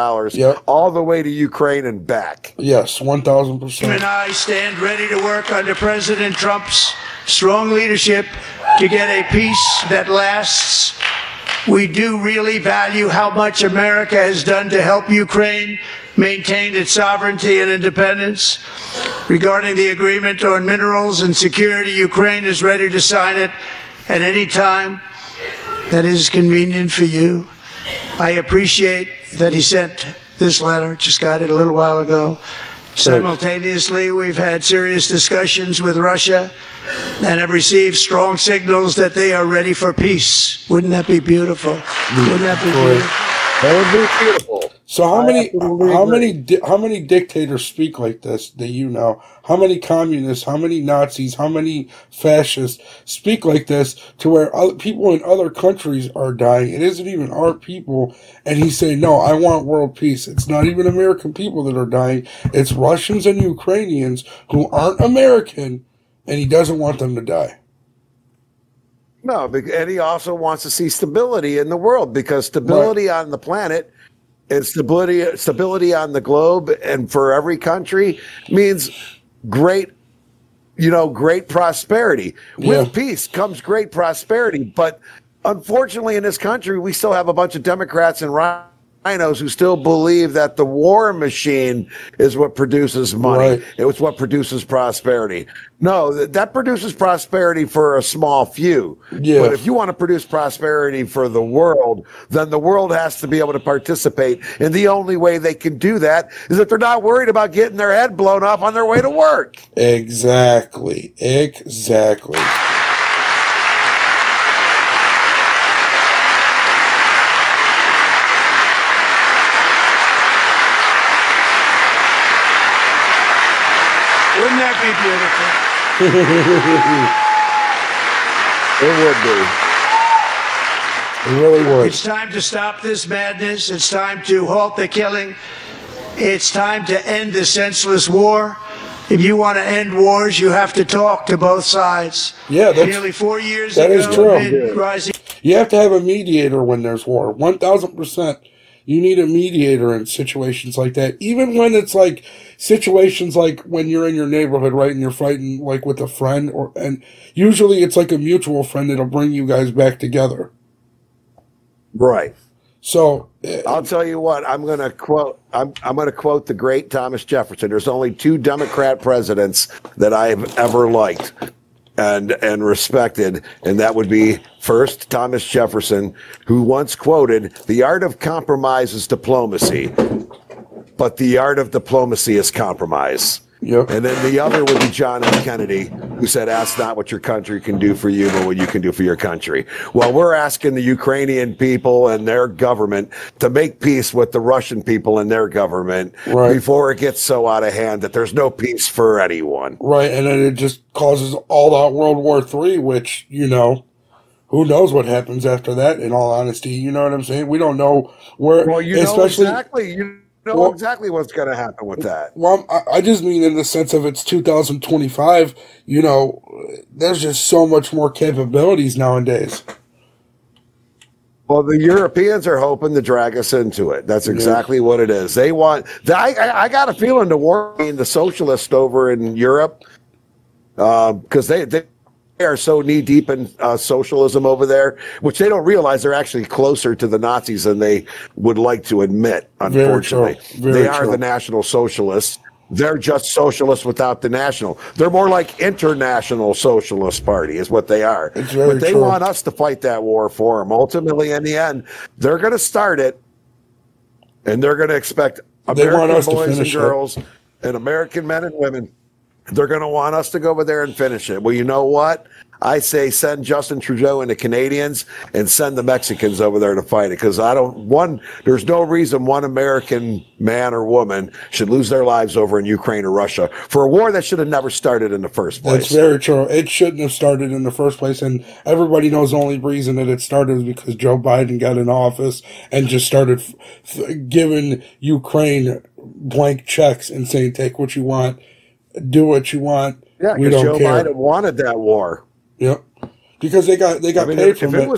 Speaker 3: all the way to Ukraine and back.
Speaker 2: Yes, 1,000%.
Speaker 1: And I stand ready to work under President Trump's strong leadership to get a peace that lasts. We do really value how much America has done to help Ukraine maintain its sovereignty and independence. Regarding the agreement on minerals and security, Ukraine is ready to sign it at any time that is convenient for you. I appreciate that he sent this letter, just got it a little while ago. Simultaneously, we've had serious discussions with Russia and have received strong signals that they are ready for peace. Wouldn't that be beautiful? Wouldn't that be beautiful?
Speaker 3: That would be beautiful.
Speaker 2: So how many dictators speak like this that you know? How many communists, how many Nazis, how many fascists speak like this to where other people in other countries are dying? It isn't even our people. And he's saying, no, I want world peace. It's not even American people that are dying. It's Russians and Ukrainians who aren't American, and he doesn't want them to die.
Speaker 3: No, and he also wants to see stability in the world, because stability on the planet and stability on the globe and for every country means great prosperity. With peace comes great prosperity. But unfortunately, in this country, we still have a bunch of Democrats and rhinos who still believe that the war machine is what produces money. Right. It's what produces prosperity. No, that produces prosperity for a small few. Yeah. But if you want to produce prosperity for the world, then the world has to be able to participate. And the only way they can do that is if they're not worried about getting their head blown off on their way to work.
Speaker 2: Exactly. Exactly.
Speaker 1: Wouldn't that be beautiful?
Speaker 3: It would be.
Speaker 2: It really would.
Speaker 1: It's time to stop this madness. It's time to halt the killing. It's time to end the senseless war. If you want to end wars, you have to talk to both sides.
Speaker 2: Yeah, that's,
Speaker 1: nearly 4 years
Speaker 2: that
Speaker 1: ago.
Speaker 2: Is true. You have to have a mediator when there's war. 1,000%. You need a mediator in situations like that. Even when it's like situations like when you're in your neighborhood, right, and you're fighting like with a friend, and usually it's like a mutual friend that'll bring you guys back together.
Speaker 3: Right.
Speaker 2: So
Speaker 3: I'll tell you what, I'm going to quote the great Thomas Jefferson. There's only 2 Democrat presidents that I have ever liked and respected, and that would be first Thomas Jefferson, who once quoted, "The art of compromise is diplomacy, but the art of diplomacy is compromise." Yep. And then the other would be John F. Kennedy, who said, ask not what your country can do for you, but what you can do for your country. Well, we're asking the Ukrainian people and their government to make peace with the Russian people and their government before it gets so out of hand that there's no peace for anyone.
Speaker 2: Right, and then it just causes all-out World War III, which, you know, who knows what happens after that, in all honesty. You know what I'm saying? We don't know where...
Speaker 3: Well, you know exactly... You know exactly what's going to happen with that.
Speaker 2: Well, I just mean in the sense of it's 2025, you know, there's just so much more capabilities nowadays.
Speaker 3: Well, the Europeans are hoping to drag us into it. That's exactly what it is. They want... I got a feeling the war being the socialists over in Europe, because they are so knee-deep in socialism over there, which they don't realize they're actually closer to the Nazis than they would like to admit, unfortunately. They are the National Socialists. They're just socialists without the national. They're more like International Socialist Party is what they are. But they want us to fight that war for them. Ultimately, in the end, they're going to start it, and they're going to expect American boys and girls and American men and women. They're going to want us to go over there and finish it. Well, you know what? I say send Justin Trudeau and the Canadians and send the Mexicans over there to fight it. Because there's no reason one American man or woman should lose their lives over in Ukraine or Russia for a war that should have never started in the first place.
Speaker 2: That's very true. It shouldn't have started in the first place. And everybody knows the only reason that it started was because Joe Biden got in office and just started giving Ukraine blank checks and saying, take what you want. Do what you want.
Speaker 3: Yeah, because Joe Biden wanted that war.
Speaker 2: Yep, because they got paid from it.
Speaker 3: If it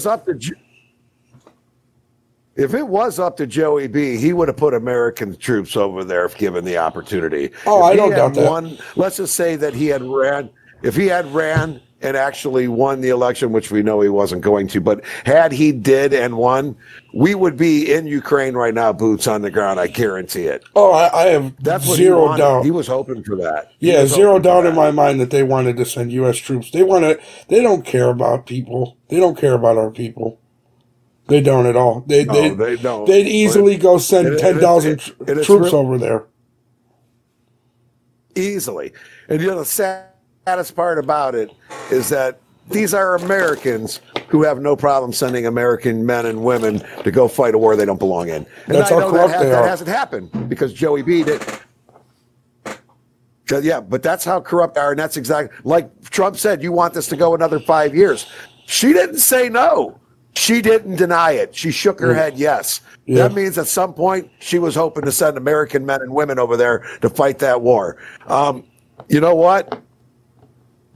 Speaker 3: was up to Joey B, he would have put American troops over there if given the opportunity.
Speaker 2: Oh, I don't doubt that.
Speaker 3: Let's just say that he had ran. If he had ran and actually won the election, which we know he wasn't going to, but had he did and won, we would be in Ukraine right now, boots on the ground. I guarantee it.
Speaker 2: Oh, I have zero doubt.
Speaker 3: He was hoping for that.
Speaker 2: Yeah, zero doubt in my mind that they wanted to send U.S. troops. They don't care about people. They don't care about our people. They don't at all. They don't. They'd easily go send 10,000 troops over there.
Speaker 3: Easily. And you know, the saddest part about it is that these are Americans who have no problem sending American men and women to go fight a war they don't belong in. And
Speaker 2: that's how corrupt they are.
Speaker 3: That hasn't happened because Joey B did. Yeah, but that's how corrupt they are, and that's exactly like Trump said. You want this to go another 5 years? She didn't say no. She didn't deny it. She shook her head yes. Yeah. That means at some point she was hoping to send American men and women over there to fight that war. You know what?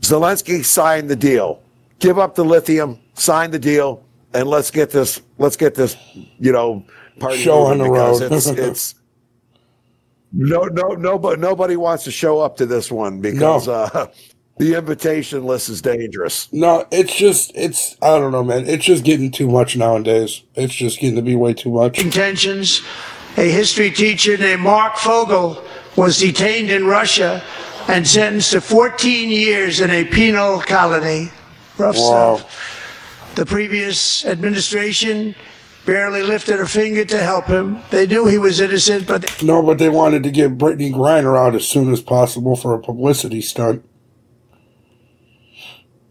Speaker 3: Zelensky signed the deal. Give up the lithium, sign the deal, and let's get this, you know, party
Speaker 2: show on the road.
Speaker 3: It's nobody wants to show up to this one because the invitation list is dangerous.
Speaker 2: No, it's I don't know, man. It's just getting too much nowadays. It's just getting to be way too much.
Speaker 1: Intentions. A history teacher named Mark Fogel was detained in Russia and sentenced to 14 years in a penal colony. Rough stuff. The previous administration barely lifted a finger to help him. They knew he was innocent, but
Speaker 2: they wanted to get Brittany Griner out as soon as possible for a publicity stunt.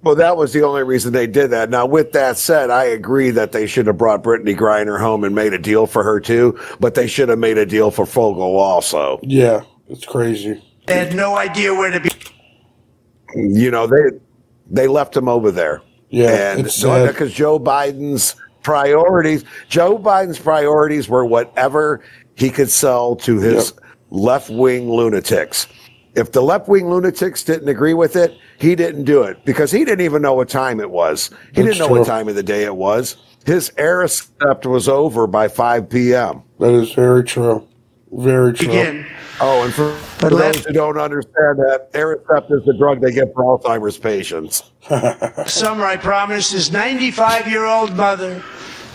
Speaker 3: Well, that was the only reason they did that. Now, with that said, I agree that they should have brought Brittany Griner home and made a deal for her too, but they should have made a deal for Fogel also.
Speaker 2: Yeah, it's crazy.
Speaker 1: They had no idea where to be.
Speaker 3: You know, they left him over there.
Speaker 2: Yeah,
Speaker 3: and because Joe Biden's priorities were whatever he could sell to his left-wing lunatics. If the left-wing lunatics didn't agree with it, he didn't do it because he didn't even know what time it was. He didn't know what time of the day it was. His Aricept was over by 5 p.m.
Speaker 2: That is very true. Very true.
Speaker 1: Again.
Speaker 3: Oh, and for those who don't understand that, Aricept is the drug they get for Alzheimer's patients.
Speaker 1: Summer, I promised his 95-year-old mother,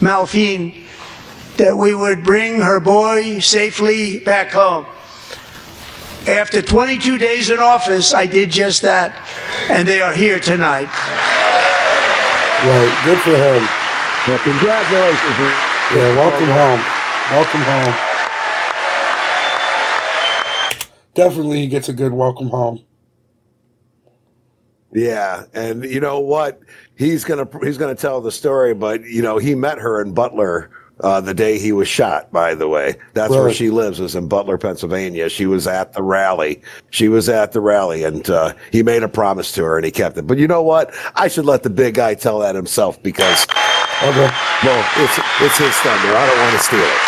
Speaker 1: Malphine, that we would bring her boy safely back home. After 22 days in office, I did just that, and they are here tonight.
Speaker 2: Right, good for him.
Speaker 3: Well, congratulations.
Speaker 2: Yeah, welcome home. Welcome home. Definitely he gets a good welcome home.
Speaker 3: Yeah, and you know what? He's gonna tell the story, but you know he met her in Butler the day he was shot. By the way, that's where
Speaker 2: Right.
Speaker 3: she lives, is in Butler, Pennsylvania. She was at the rally. And he made a promise to her, and he kept it. But you know what? I should let the big guy tell that himself because,
Speaker 2: Okay.
Speaker 3: well, it's his thunder. I don't want to steal it.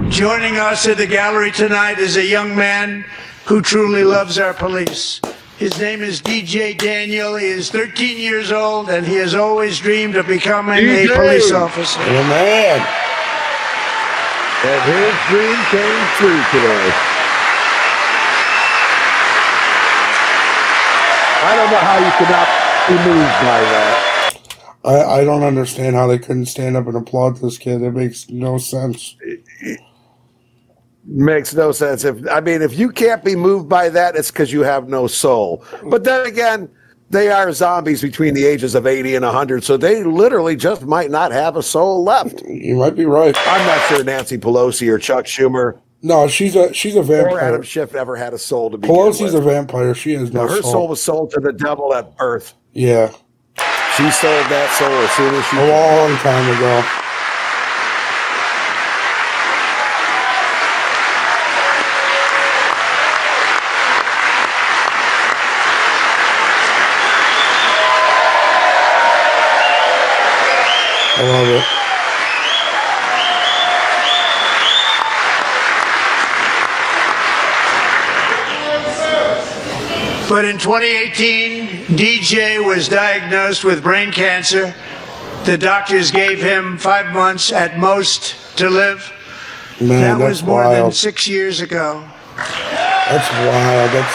Speaker 1: Joining us at the gallery tonight is a young man who truly loves our police. His name is DJ Daniel. He is 13 years old, and he has always dreamed of becoming a police officer.
Speaker 2: Oh, man.
Speaker 3: And his dream came true today. I don't know how you cannot be moved by that.
Speaker 2: I don't understand how they couldn't stand up and applaud this kid. It makes no sense.
Speaker 3: Makes no sense. If you can't be moved by that, it's because you have no soul. But then again, they are zombies between the ages of 80 and 100, so they literally just might not have a soul left.
Speaker 2: You might be right.
Speaker 3: I'm not sure Nancy Pelosi or Chuck Schumer
Speaker 2: No, she's a
Speaker 3: or
Speaker 2: vampire.
Speaker 3: Adam Schiff ever had a soul to begin
Speaker 2: Pelosi's a
Speaker 3: with.
Speaker 2: vampire. She has no
Speaker 3: Her
Speaker 2: soul.
Speaker 3: soul was sold to the devil at birth.
Speaker 2: Yeah,
Speaker 3: She sold that soul as soon as she
Speaker 2: a long time ago. I love it.
Speaker 1: But in 2018, DJ was diagnosed with brain cancer. The doctors gave him 5 months at most to live.
Speaker 2: Man,
Speaker 1: That
Speaker 2: that's
Speaker 1: was more than
Speaker 2: wild.
Speaker 1: 6 years ago.
Speaker 2: That's wild.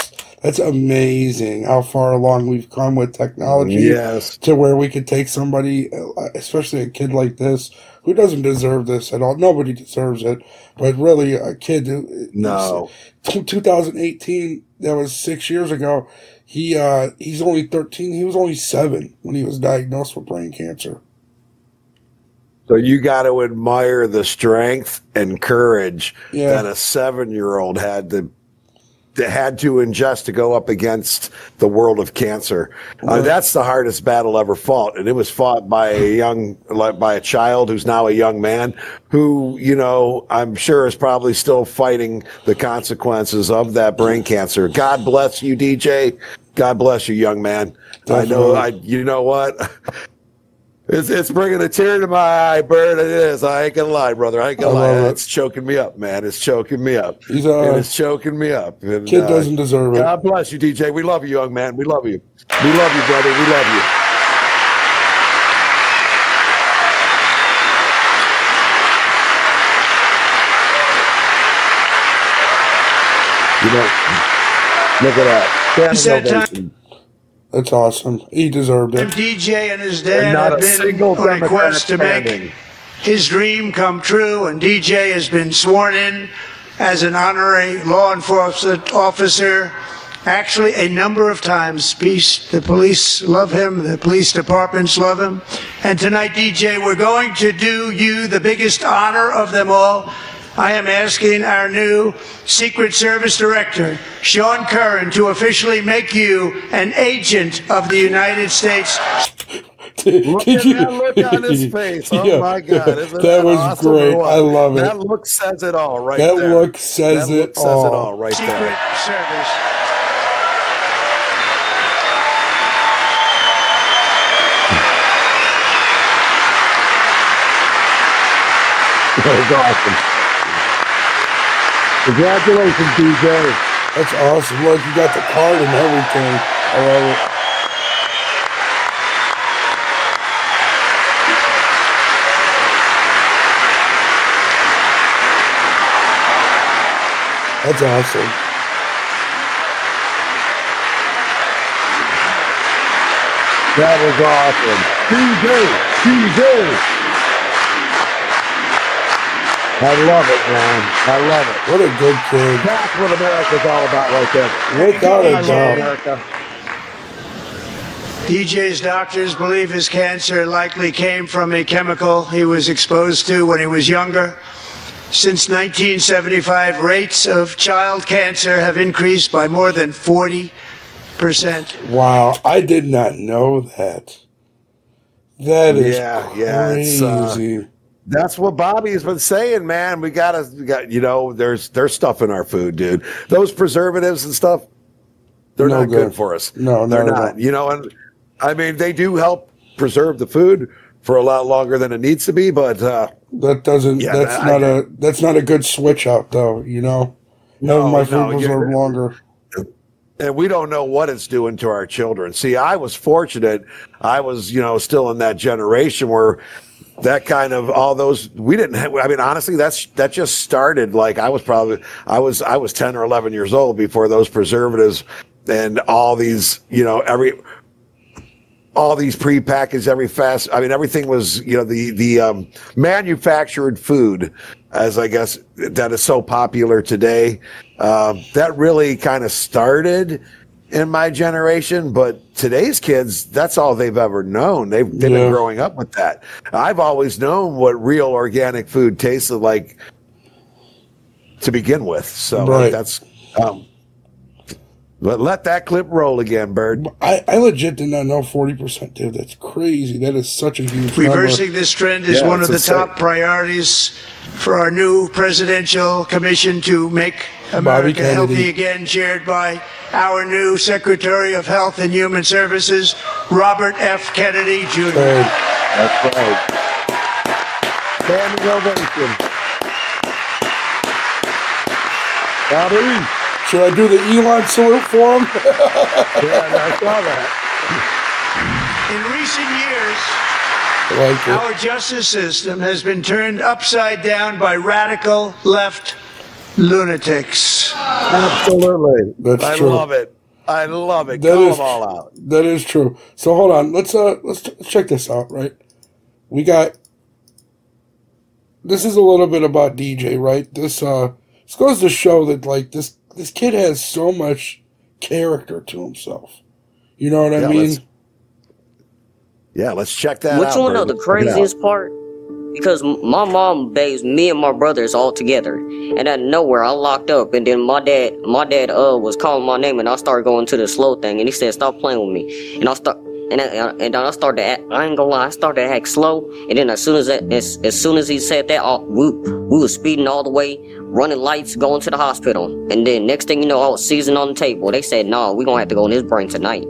Speaker 2: That's amazing how far along we've come with technology.
Speaker 3: Yes.
Speaker 2: To where we could take somebody, especially a kid like this, who doesn't deserve this at all. Nobody deserves it. But really, a kid who...
Speaker 3: No.
Speaker 2: 2018, that was 6 years ago. He's only 13. He was only 7 when he was diagnosed with brain cancer.
Speaker 3: So you got to admire the strength and courage
Speaker 2: Yeah.
Speaker 3: that a 7-year-old had to ingest to go up against the world of cancer. That's the hardest battle ever fought, and it was fought by a child who's now a young man who, you know, I'm sure is probably still fighting the consequences of that brain cancer. God bless you, DJ. God bless you, young man. You know what? It's bringing a tear to my eye, Bert. It is. I ain't gonna lie, brother. I ain't gonna lie. It's choking me up, man. It's choking me up. It's choking me up. And,
Speaker 2: Kid doesn't deserve it.
Speaker 3: God bless you, DJ. We love you, young man. We love you. We love you, brother. We love you. You know, look at that.
Speaker 1: He said
Speaker 3: Standing
Speaker 1: time-
Speaker 3: ovation.
Speaker 2: That's awesome. He deserved it.
Speaker 1: DJ and his
Speaker 3: And
Speaker 1: dad
Speaker 3: not
Speaker 1: have
Speaker 3: a
Speaker 1: been
Speaker 3: single
Speaker 1: on a quest to
Speaker 3: Democrat
Speaker 1: make
Speaker 3: standing.
Speaker 1: his dream come true, and DJ has been sworn in as an honorary law enforcement officer actually a number of times. The police love him, the police departments love him. And tonight, DJ, we're going to do you the biggest honor of them all. I am asking our new Secret Service Director, Sean Curran, to officially make you an agent of the United States.
Speaker 3: Look at that look on his face. Oh,
Speaker 2: Yeah.
Speaker 3: my God. Isn't
Speaker 2: That was
Speaker 3: awesome
Speaker 2: great.
Speaker 3: or what?
Speaker 2: I love it.
Speaker 3: That look says it all right
Speaker 2: That
Speaker 3: there.
Speaker 2: look says
Speaker 3: That look
Speaker 2: it
Speaker 3: says
Speaker 2: all.
Speaker 3: it all right
Speaker 1: Secret
Speaker 3: there.
Speaker 1: Service.
Speaker 3: That was awesome. Congratulations, DJ.
Speaker 2: That's awesome. Look, you got the card and everything. I love it. That's awesome.
Speaker 3: That was awesome. DJ. I love it, man. I love it.
Speaker 2: What a good kid.
Speaker 3: That's what America's all about right there.
Speaker 2: Without a doubt.
Speaker 3: America.
Speaker 1: DJ's doctors believe his cancer likely came from a chemical he was exposed to when he was younger. Since 1975, rates of child cancer have increased by more than 40%.
Speaker 2: Wow, I did not know that. That is crazy.
Speaker 3: That's what Bobby's been saying, man. We got there's stuff in our food, dude. Those preservatives and stuff, they're not good for us.
Speaker 2: No,
Speaker 3: they're not. You know, and I mean, they do help preserve the food for a lot longer than it needs to be, but
Speaker 2: that doesn't. Yeah, that's not a good switch out, though. You know, my food preserved longer.
Speaker 3: And we don't know what it's doing to our children. See, I was fortunate. I was, still in that generation where that kind of all those we didn't have, I mean, honestly, that just started like I was 10 or 11 years old before those preservatives and all these, all these prepackaged, everything was, the manufactured food, as I guess that is so popular today. That really kind of started in my generation, but today's kids, that's all they've ever known. They've been growing up with that. I've always known what real organic food tasted like to begin with. So that's, let that clip roll again, Bird.
Speaker 2: I legit did not know 40%, dude. That's crazy. That is such a huge
Speaker 1: Reversing
Speaker 2: number.
Speaker 1: this trend is one of the top priorities for our new presidential commission to make America healthy again, chaired by our new Secretary of Health and Human Services, Robert F. Kennedy, Jr.
Speaker 3: That's right. Standing ovation. Bobby.
Speaker 2: Should I do the Elon salute for him?
Speaker 3: Yeah, I saw that.
Speaker 1: In recent years, our justice system has been turned upside down by radical left lunatics.
Speaker 3: Absolutely.
Speaker 2: That's true.
Speaker 3: I love it. I love it. Call them all out.
Speaker 2: That is true. So hold on. Let's check this out, right? We got this is a little bit about DJ, right? This goes to show that like this kid has so much character to himself. You know what I mean?
Speaker 3: Let's check that out.
Speaker 10: Which one of the craziest part? Because my mom bathes me and my brothers all together, and out of nowhere I locked up, and then my dad was calling my name, and I started going to the slow thing, and he said, "Stop playing with me," and I started to act, I ain't gonna lie, I started to act slow, and then as soon as he said that, we was speeding all the way, running lights, going to the hospital, and then next thing you know, I was seizing on the table. They said, "No, we gonna have to go in his brain tonight."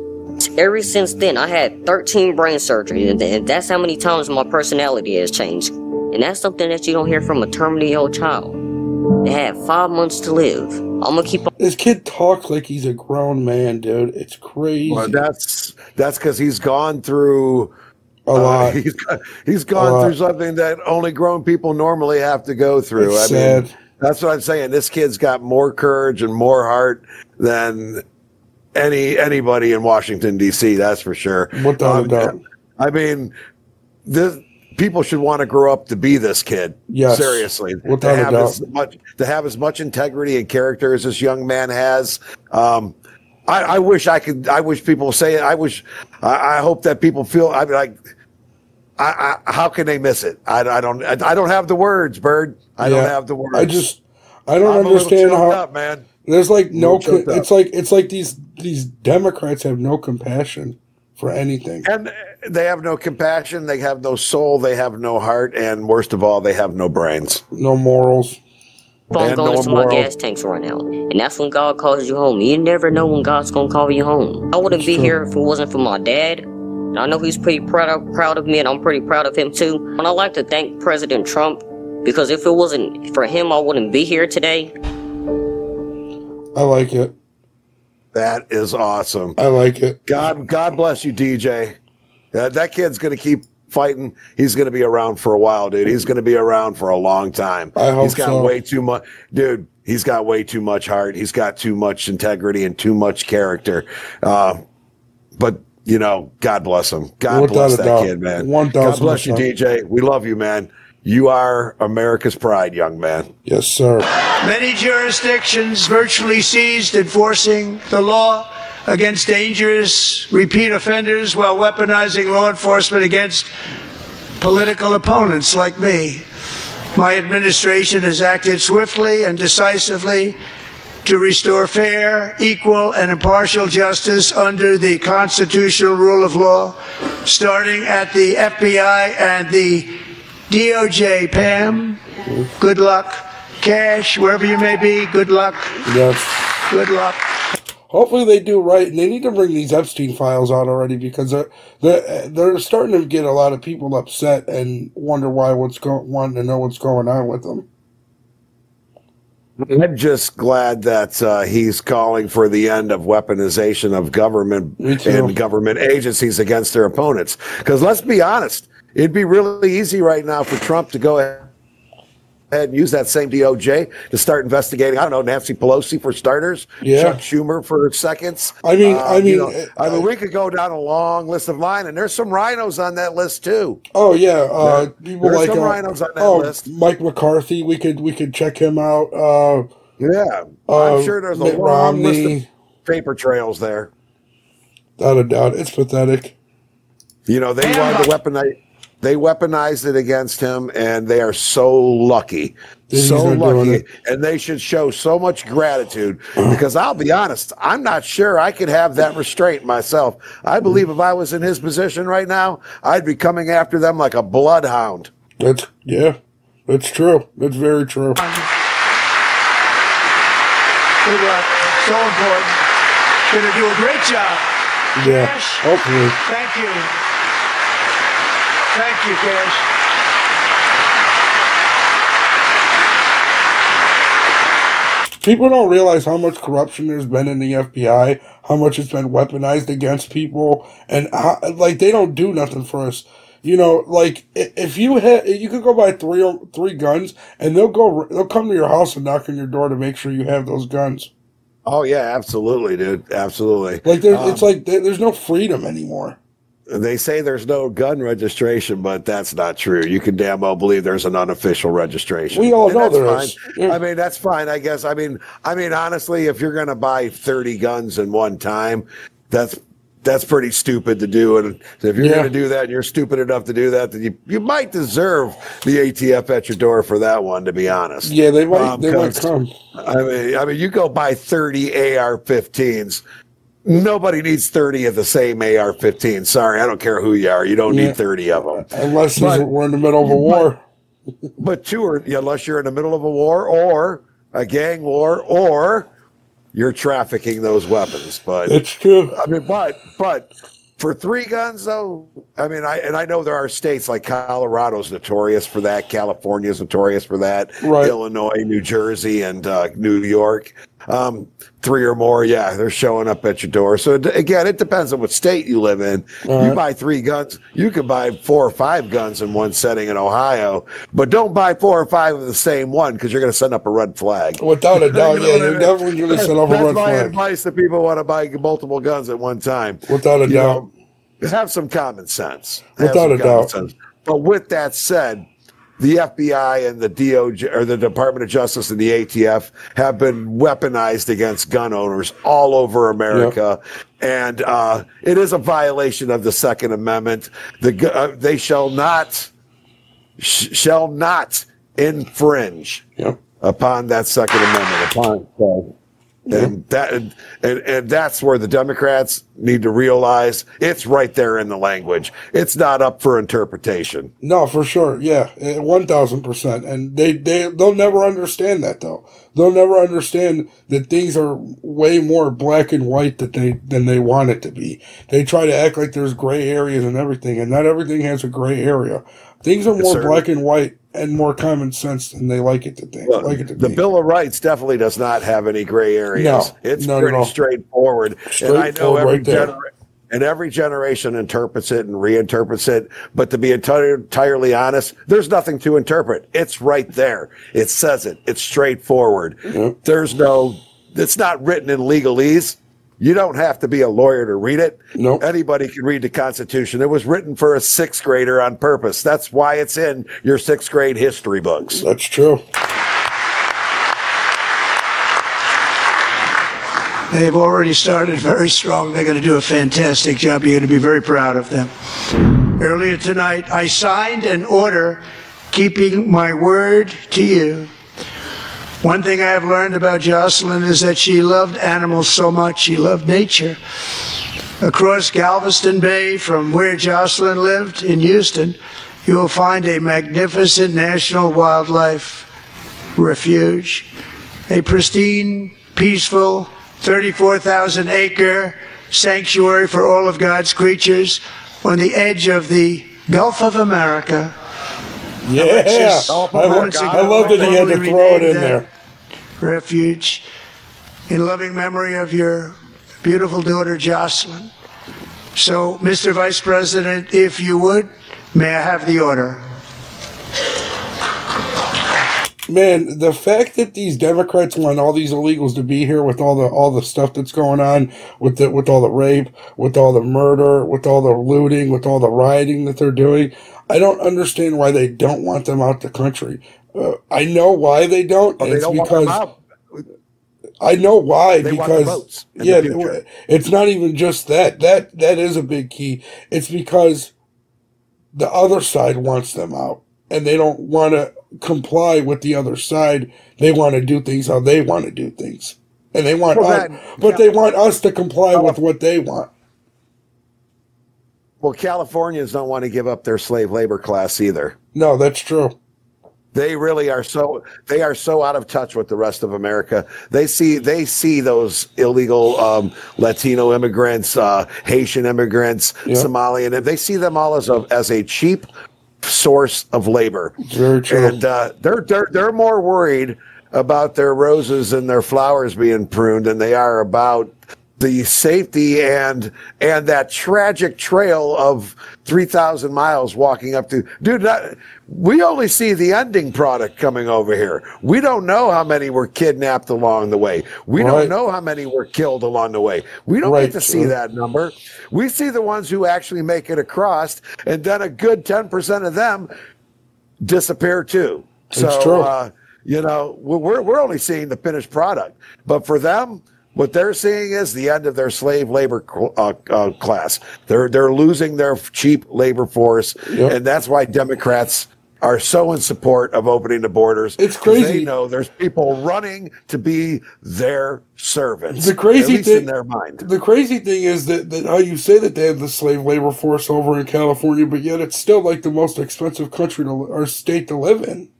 Speaker 10: Ever since then, I had 13 brain surgeries, and that's how many times my personality has changed. And that's something that you don't hear from a terminally ill child. They have 5 months to live. I'm gonna keep on.
Speaker 2: This kid talks like he's a grown man, dude. It's crazy.
Speaker 3: Well, that's because he's gone through
Speaker 2: a lot.
Speaker 3: He's gone through something that only grown people normally have to go through.
Speaker 2: It's sad.
Speaker 3: That's what I'm saying. This kid's got more courage and more heart than anybody in Washington, D.C., that's for sure.
Speaker 2: Without a doubt.
Speaker 3: I mean, people should want to grow up to be this kid.
Speaker 2: Yes.
Speaker 3: Seriously.
Speaker 2: Without a doubt.
Speaker 3: To have as much integrity and character as this young man has. I wish people say it. I hope that people feel, how can they miss it? I don't have the words, Bird. I don't have the words.
Speaker 2: I don't understand how,
Speaker 3: up, man.
Speaker 2: There's like it's like these Democrats have no compassion for anything.
Speaker 3: And they have no compassion, they have no soul, they have no heart, and worst of all, they have no brains.
Speaker 2: No morals.
Speaker 10: I'm going to my gas tanks right now. And that's when God calls you home. You never know when God's going to call you home. I wouldn't be here if it wasn't for my dad. And I know he's pretty proud of me, and I'm pretty proud of him too. And I'd like to thank President Trump, because if it wasn't for him, I wouldn't be here today.
Speaker 2: I like it.
Speaker 3: That is awesome.
Speaker 2: I like it.
Speaker 3: God bless you, DJ. That kid's going to keep fighting. He's going to be around for a while, dude. He's going to be around for a long time.
Speaker 2: I hope
Speaker 3: he's got way too much, dude. He's got way too much heart. He's got too much integrity and too much character. But God bless him. God bless that kid, man.
Speaker 2: 1,000%.
Speaker 3: God bless you, DJ. We love you, man. you are America's pride, young man.
Speaker 2: Yes, sir.
Speaker 1: Many jurisdictions virtually ceased enforcing the law against dangerous repeat offenders while weaponizing law enforcement against political opponents like me. My administration has acted swiftly and decisively to restore fair, equal, and impartial justice under the constitutional rule of law, starting at the FBI and the DOJ. Pam, good luck. Cash, wherever you may be, good luck.
Speaker 2: Yes.
Speaker 1: Good luck.
Speaker 2: Hopefully they do right, and they need to bring these Epstein files out already, because they're starting to get a lot of people upset and wonder wanting to know what's going on with them.
Speaker 3: I'm just glad that he's calling for the end of weaponization of government and government agencies against their opponents. Because let's be honest, it'd be really easy right now for Trump to go ahead and use that same DOJ to start investigating, I don't know, Nancy Pelosi for starters, Chuck Schumer for seconds.
Speaker 2: I mean,
Speaker 3: we could go down a long list of mine, and there's some rhinos on that list too.
Speaker 2: Oh yeah, people
Speaker 3: there's
Speaker 2: like
Speaker 3: some rhinos on that list.
Speaker 2: Mike McCarthy, we could check him out.
Speaker 3: I'm sure there's a long list of paper trails there.
Speaker 2: Without a doubt, it's pathetic.
Speaker 3: You know, they wanted to weaponize. They weaponized it against him, and they are so lucky. So lucky. And they should show so much gratitude, because I'll be honest, I'm not sure I could have that restraint myself. I believe if I was in his position right now, I'd be coming after them like a bloodhound.
Speaker 2: That's true. That's very true.
Speaker 1: Good luck. So important. Going to do a great job.
Speaker 2: Yeah,
Speaker 1: Cash,
Speaker 2: hopefully.
Speaker 1: thank you. Thank you, Cash.
Speaker 2: People don't realize how much corruption there's been in the FBI, how much it's been weaponized against people, and how, like, they don't do nothing for us. You know, like, if you could go buy three guns, and they'll come to your house and knock on your door to make sure you have those guns.
Speaker 3: Oh yeah, absolutely, dude, absolutely.
Speaker 2: Like, it's like there's no freedom anymore.
Speaker 3: They say there's no gun registration, but that's not true. You can damn well believe there's an unofficial registration.
Speaker 2: We all know there is.
Speaker 3: Yeah. I mean, that's fine, I guess. I mean, honestly, if you're going to buy 30 guns in one time, that's pretty stupid to do. And if you're going to do that, and you're stupid enough to do that, then you might deserve the ATF at your door for that one, to be honest.
Speaker 2: Yeah, they might come.
Speaker 3: I mean, you go buy 30 AR-15s. Nobody needs 30 of the same AR-15. Sorry, I don't care who you are. You don't need 30 of them.
Speaker 2: Unless we're in the middle of a war.
Speaker 3: But unless you're in the middle of a war or a gang war or you're trafficking those weapons. But
Speaker 2: it's true.
Speaker 3: I mean, but for 3 guns, though, I mean, I know there are states like Colorado's notorious for that. California's notorious for that.
Speaker 2: Right.
Speaker 3: Illinois, New Jersey, and New York. 3 or more, they're showing up at your door. So again, it depends on what state you live in. You buy 3 guns, you can buy 4 or 5 guns in one setting in Ohio, but don't buy 4 or 5 of the same one, because you're going to send up a red flag.
Speaker 2: Without a doubt, you're definitely going to send up a red flag. That's
Speaker 3: my advice to people who want to buy multiple guns at one time.
Speaker 2: Without a doubt.
Speaker 3: Have some common sense.
Speaker 2: Without a doubt.
Speaker 3: But with that said, the FBI and the DOJ, or the Department of Justice and the ATF, have been weaponized against gun owners all over America. Yep. And it is a violation of the Second Amendment. They shall not infringe upon that Second Amendment. And that's where the Democrats need to realize it's right there in the language. It's not up for interpretation.
Speaker 2: No, for sure. Yeah, 1,000%. And they'll never understand that, though. They'll never understand that things are way more black and white than they want it to be. They try to act like there's gray areas and everything, and not everything has a gray area. Things are more black and white and more common sense than they like it to think. The Bill
Speaker 3: of Rights definitely does not have any gray areas. It's pretty straightforward. And I know every generation interprets it and reinterprets it. But to be entirely honest, there's nothing to interpret. It's right there. It says it. It's straightforward. It's not written in legalese. You don't have to be a lawyer to read it.
Speaker 2: Nope.
Speaker 3: Anybody can read the Constitution. It was written for a 6th grader on purpose. That's why it's in your 6th grade history books.
Speaker 2: That's true.
Speaker 1: They've already started very strong. They're going to do a fantastic job. You're going to be very proud of them. Earlier tonight, I signed an order keeping my word to you. One thing I have learned about Jocelyn is that she loved animals so much. She loved nature. Across Galveston Bay, from where Jocelyn lived in Houston, you will find a magnificent national wildlife refuge, a pristine, peaceful, 34,000-acre sanctuary for all of God's creatures on the edge of the Gulf of America.
Speaker 2: Yeah, I love that he had to throw it in there.
Speaker 1: Refuge in loving memory of your beautiful daughter, Jocelyn. So, Mr. Vice President, if you would, may I have the order?
Speaker 2: Man, the fact that these Democrats want all these illegals to be here with all the stuff that's going on, with all the rape, with all the murder, with all the looting, with all the rioting that they're doing, I don't understand why they don't want them out the country. I know why they don't.
Speaker 3: They don't want them out.
Speaker 2: I know why,
Speaker 3: they
Speaker 2: because
Speaker 3: want the votes
Speaker 2: it's not even just that. That is a big key. It's because the other side wants them out, and they don't want to comply with the other side. They want to do things how they want to do things, and they want they want us to comply with what they want.
Speaker 3: Well, Californians don't want to give up their slave labor class either.
Speaker 2: No, that's true.
Speaker 3: They really are so out of touch with the rest of America. They see those illegal Latino immigrants, Haitian immigrants, Somalian, and they see them all as a cheap source of labor.
Speaker 2: Very true.
Speaker 3: And they're more worried about their roses and their flowers being pruned than they are about the safety and that tragic trail of 3,000 miles walking up to. Dude, we only see the ending product coming over here. We don't know how many were kidnapped along the way. We don't know how many were killed along the way. We don't get to see that number. We see the ones who actually make it across, and then a good 10% of them disappear too.
Speaker 2: It's true.
Speaker 3: We're only seeing the finished product, but for them, what they're seeing is the end of their slave labor class. They're losing their cheap labor force, and that's why Democrats are so in support of opening the borders.
Speaker 2: It's crazy.
Speaker 3: They know there's people running to be their servants.
Speaker 2: The crazy
Speaker 3: at least
Speaker 2: thing,
Speaker 3: in their mind.
Speaker 2: The crazy thing is that how you say that they have the slave labor force over in California, but yet it's still like the most expensive country or state to live in.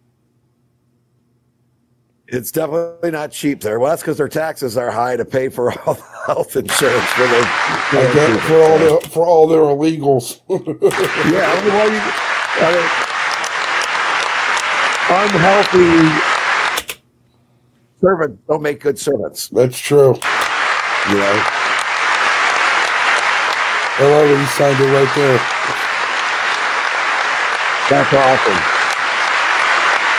Speaker 3: It's definitely not cheap there. Well, that's because their taxes are high to pay for all the health insurance
Speaker 2: for all their illegals.
Speaker 3: Unhealthy servants don't make good servants.
Speaker 2: That's true. I love it. He signed it right there.
Speaker 3: That's awesome.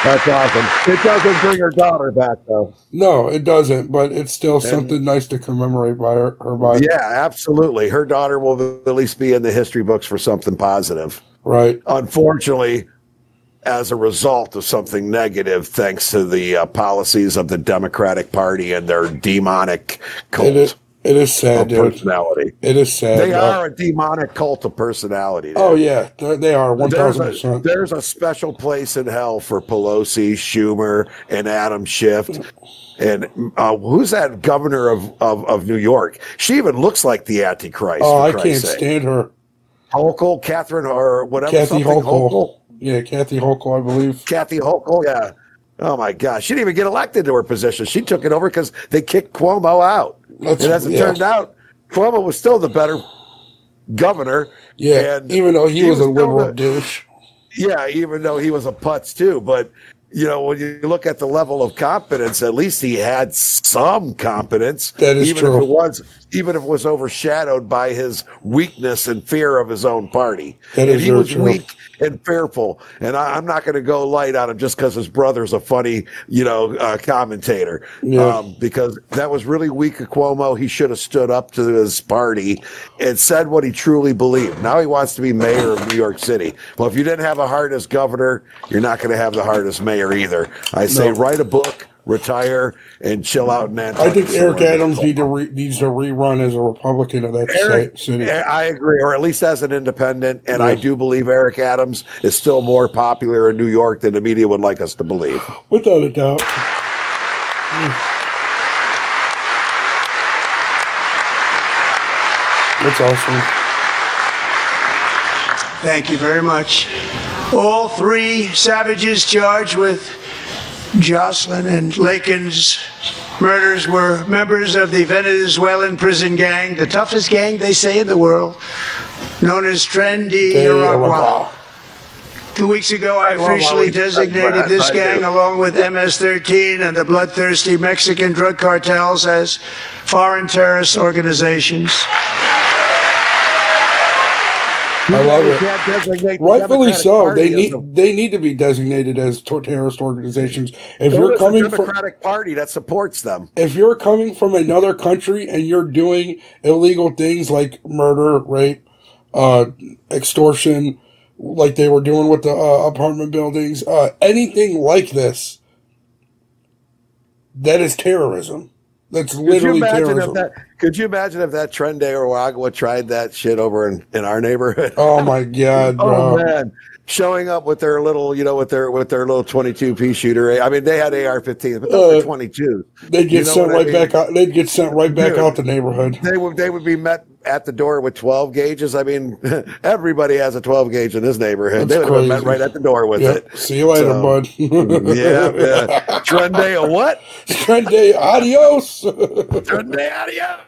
Speaker 3: That's awesome. It doesn't bring her daughter back, though.
Speaker 2: No, it doesn't, but it's still something nice to commemorate by her by.
Speaker 3: Yeah, absolutely. Her daughter will at least be in the history books for something positive.
Speaker 2: Right.
Speaker 3: Unfortunately, as a result of something negative, thanks to the policies of the Democratic Party and their demonic cult.
Speaker 2: It is sad, dude.
Speaker 3: Personality.
Speaker 2: It is sad.
Speaker 3: They are a demonic cult of personality. Dude.
Speaker 2: Oh, yeah. They are, 1,000%.
Speaker 3: There's a special place in hell for Pelosi, Schumer, and Adam Schiff. And who's that governor of New York? She even looks like the Antichrist.
Speaker 2: Oh, I can't stand her.
Speaker 3: Hochul, Catherine, or whatever.
Speaker 2: Kathy Hochul. Yeah, Kathy Hochul, I believe.
Speaker 3: Kathy Hochul, yeah. Oh, my gosh. She didn't even get elected to her position. She took it over because they kicked Cuomo out. And as it turned out, Cuomo was still the better governor.
Speaker 2: Yeah,
Speaker 3: and
Speaker 2: even though he was a liberal douche.
Speaker 3: Yeah, even though he was a putz too. But, when you look at the level of competence, at least he had some competence.
Speaker 2: That is
Speaker 3: even
Speaker 2: true.
Speaker 3: even if it was overshadowed by his weakness and fear of his own party.
Speaker 2: That
Speaker 3: And
Speaker 2: is
Speaker 3: he
Speaker 2: very
Speaker 3: was
Speaker 2: true.
Speaker 3: weak and fearful. And I'm not going to go light on him just because his brother's a funny, commentator.
Speaker 2: Yeah.
Speaker 3: Because that was really weak of Cuomo. He should have stood up to his party and said what he truly believed. Now he wants to be mayor of New York City. Well, if you didn't have a heart as governor, you're not going to have the heart as mayor either. I say write a book, retire, and chill out in Nantucket.
Speaker 2: I think Eric Adams needs to rerun as a Republican of that city.
Speaker 3: I agree, or at least as an independent. And I do believe Eric Adams is still more popular in New York than the media would like us to believe.
Speaker 2: Without a doubt. That's awesome.
Speaker 1: Thank you very much. All three savages charged with Jocelyn and Lakin's murders were members of the Venezuelan prison gang, the toughest gang, they say, in the world, known as Tren de Aragua. 2 weeks ago, I officially designated this gang, along with MS-13 and the bloodthirsty Mexican drug cartels, as foreign terrorist organizations.
Speaker 2: I love it. Rightfully so. They need to be designated as terrorist organizations. If you're coming from
Speaker 3: a Democratic Party that supports them,
Speaker 2: if you're coming from another country and you're doing illegal things like murder, rape, extortion, like they were doing with the apartment buildings, anything like this, that is terrorism. That's literally terrorism.
Speaker 3: Could you imagine if that Tren de Aragua tried that shit over in our neighborhood?
Speaker 2: Oh my God, bro!
Speaker 3: Oh man, showing up with their little, with their little 22 shooter. I mean, they had AR-15s, but those were 22s.
Speaker 2: They'd get sent right back out. They'd get sent right back out the neighborhood.
Speaker 3: They would be met at the door with 12 gauges. I mean, everybody has a 12 gauge in this neighborhood. They would have been met right at the door with it.
Speaker 2: See you later, bud.
Speaker 3: yeah. Tren de what?
Speaker 2: Tren de adios.
Speaker 3: Tren de adios.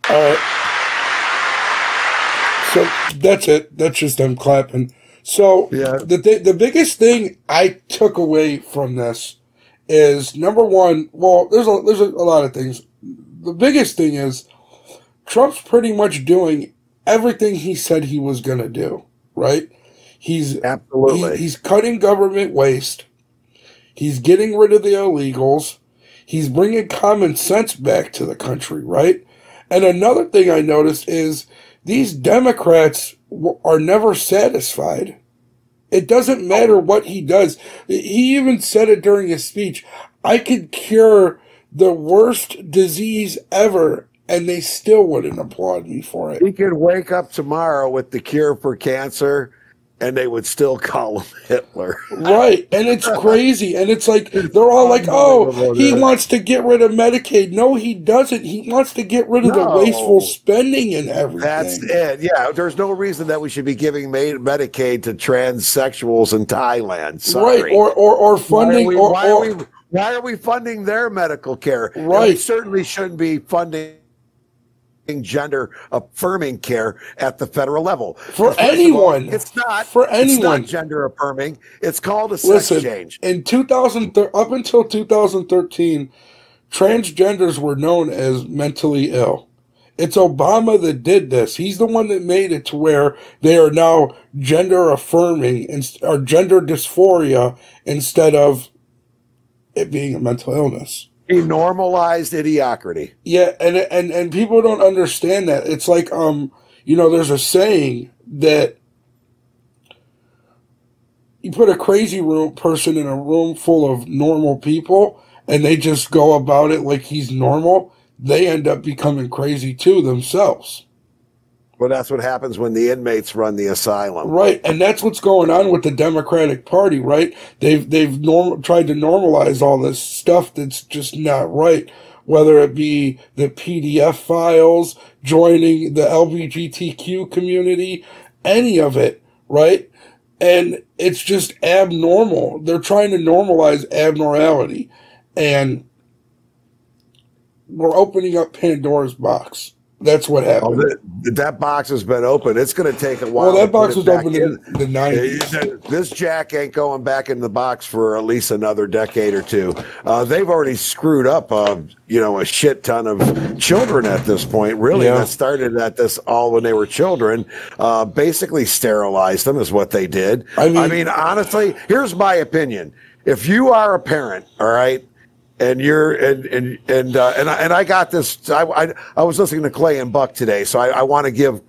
Speaker 2: All right. So that's it. That's just them clapping. So the biggest thing I took away from this is, number one. Well, there's a lot of things. The biggest thing is Trump's pretty much doing everything he said he was going to do. Right? He's cutting government waste. He's getting rid of the illegals. He's bringing common sense back to the country, right? And another thing I noticed is these Democrats are never satisfied. It doesn't matter what he does. He even said it during his speech. I could cure the worst disease ever, and they still wouldn't applaud me for it.
Speaker 3: He could wake up tomorrow with the cure for cancer, and they would still call him Hitler.
Speaker 2: Right. And it's crazy. And it's like, they're all like, oh, he wants to get rid of Medicaid. No, he doesn't. He wants to get rid of the wasteful spending and everything.
Speaker 3: That's it. Yeah. There's no reason that we should be giving Medicaid to transsexuals in Thailand. Sorry.
Speaker 2: Right. Or funding.
Speaker 3: Why are we funding their medical care?
Speaker 2: Right.
Speaker 3: We certainly shouldn't be funding gender affirming care at the federal level
Speaker 2: for anyone.
Speaker 3: It's not
Speaker 2: for anyone.
Speaker 3: It's not gender affirming. It's called a sex change.
Speaker 2: In up until 2013, transgenders were known as mentally ill. It's Obama that did this. He's the one that made it to where they are now gender affirming or gender dysphoria instead of it being a mental illness.
Speaker 3: He normalized idiocracy.
Speaker 2: Yeah, and people don't understand that. It's like, there's a saying that you put a crazy person in a room full of normal people, and they just go about it like he's normal. They end up becoming crazy too themselves.
Speaker 3: Well, that's what happens when the inmates run the asylum.
Speaker 2: Right, and that's what's going on with the Democratic Party, right? They've tried to normalize all this stuff that's just not right, whether it be the PDF files, joining the LGBTQ community, any of it, right? And it's just abnormal. They're trying to normalize abnormality, and we're opening up Pandora's box. That's what happened.
Speaker 3: That box has been open. It's going to take a while.
Speaker 2: Well, that box was open in the 90s.
Speaker 3: This jack ain't going back in the box for at least another decade or two. They've already screwed up, a shit ton of children at this point. Really, that started at this all when they were children. Basically, sterilized them is what they did. I mean, honestly, here's my opinion. If you are a parent, all right. And you're and I got this. I was listening to Clay and Buck today, so I want to give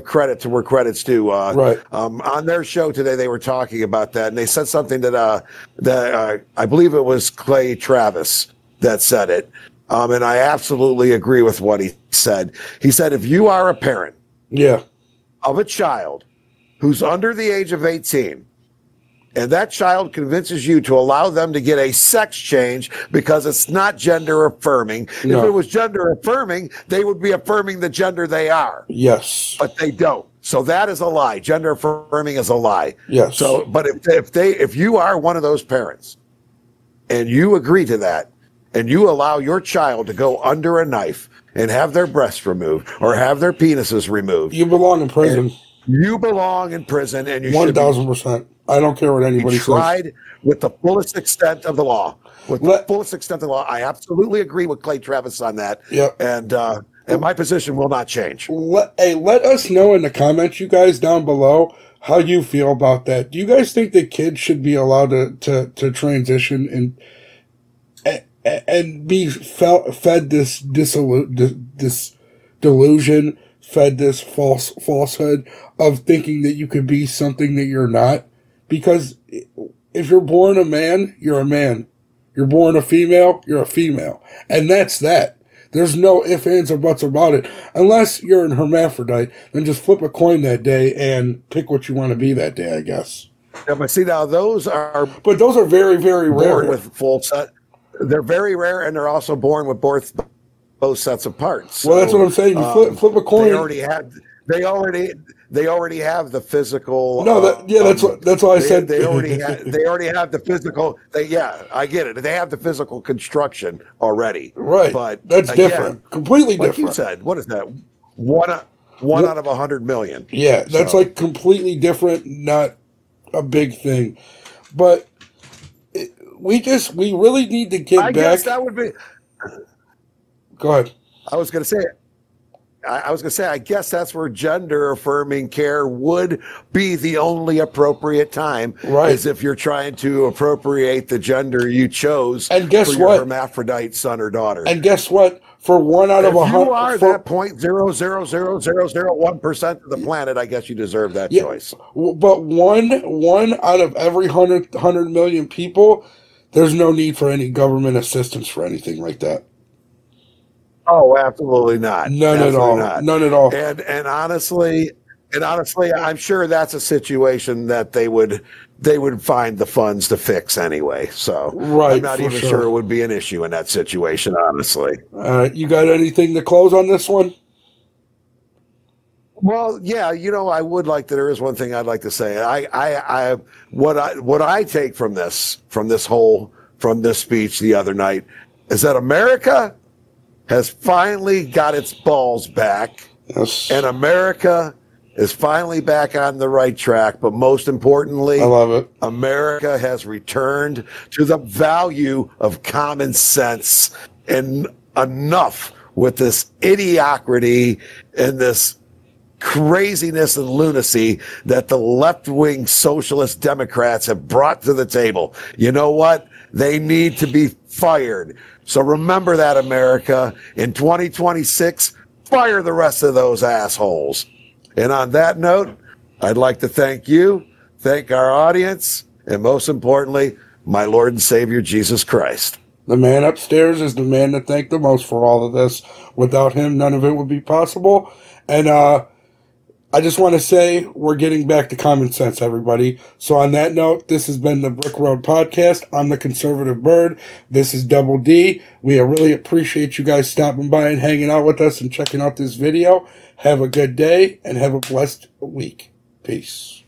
Speaker 3: credit to where credit's due.
Speaker 2: Right.
Speaker 3: On their show today, they were talking about that, and they said something that I believe it was Clay Travis that said it, and I absolutely agree with what he said. He said, if you are a parent, of a child who's under the age of 18. And that child convinces you to allow them to get a sex change because it's not gender affirming. No. If it was gender affirming, they would be affirming the gender they are.
Speaker 2: Yes.
Speaker 3: But they don't. So that is a lie. Gender affirming is a lie.
Speaker 2: Yes.
Speaker 3: So, but if you are one of those parents and you agree to that and you allow your child to go under a knife and have their breasts removed or have their penises removed,
Speaker 2: you belong in prison.
Speaker 3: You belong in prison, and you
Speaker 2: 1,000%. I don't care what anybody says.
Speaker 3: Tried with the fullest extent of the law. With the fullest extent of the law, I absolutely agree with Clay Travis on that.
Speaker 2: Yep.
Speaker 3: And my position will not change.
Speaker 2: Let us know in the comments, you guys down below, how you feel about that. Do you guys think that kids should be allowed to transition and be fed this delusion? Fed this falsehood of thinking that you could be something that you're not? Because if you're born a man, you're a man. You're born a female, you're a female. And that's that. There's no ifs, ands, or buts about it. Unless you're an hermaphrodite, then just flip a coin that day and pick what you want to be that day, I guess.
Speaker 3: Yeah, but see, now those are
Speaker 2: very, very rare.
Speaker 3: With full set. They're very rare, and they're also born with both sets of parts. So,
Speaker 2: well, that's what I'm saying. You flip a coin.
Speaker 3: They already have the physical.
Speaker 2: No, that's what I said.
Speaker 3: They already have the physical. I get it. They have the physical construction already.
Speaker 2: Right,
Speaker 3: but
Speaker 2: that's different. Completely different.
Speaker 3: Like you said, what is that? One out of 100 million.
Speaker 2: Yeah, that's like completely different. Not a big thing, but we really need to get back. I guess
Speaker 3: that would be.
Speaker 2: Go ahead.
Speaker 3: I was going to say, I guess that's where gender affirming care would be the only appropriate time.
Speaker 2: Right.
Speaker 3: Is if you're trying to appropriate the gender you chose
Speaker 2: and guess
Speaker 3: for
Speaker 2: what?
Speaker 3: Your hermaphrodite son or daughter.
Speaker 2: And guess what? For 1 out of 100.
Speaker 3: You are that 0.00001% of the planet, I guess you deserve that choice.
Speaker 2: But one out of every 100 million people, there's no need for any government assistance for anything like that.
Speaker 3: Oh, absolutely not.
Speaker 2: None at all.
Speaker 3: And honestly, I'm sure that's a situation that they would find the funds to fix anyway. So I'm not even sure it would be an issue in that situation, honestly.
Speaker 2: All right, you got anything to close on this one?
Speaker 3: Well, yeah, I would like to. There is one thing I'd like to say. What I take from this speech the other night is that America has finally got its balls back, and America is finally back on the right track. But most importantly,
Speaker 2: I love it.
Speaker 3: America has returned to the value of common sense, and enough with this idiocracy and this craziness and lunacy that the left-wing socialist Democrats have brought to the table. You know what? They need to be fired. So remember that, America. In 2026, fire the rest of those assholes. And on that note, I'd like to thank you, thank our audience, and most importantly, my Lord and Savior, Jesus Christ.
Speaker 2: The man upstairs is the man to thank the most for all of this. Without him, none of it would be possible. And I just want to say we're getting back to common sense, everybody. So on that note, this has been the Brick Road Podcast. I'm the Conservative Bird. This is Double D. We really appreciate you guys stopping by and hanging out with us and checking out this video. Have a good day and have a blessed week. Peace.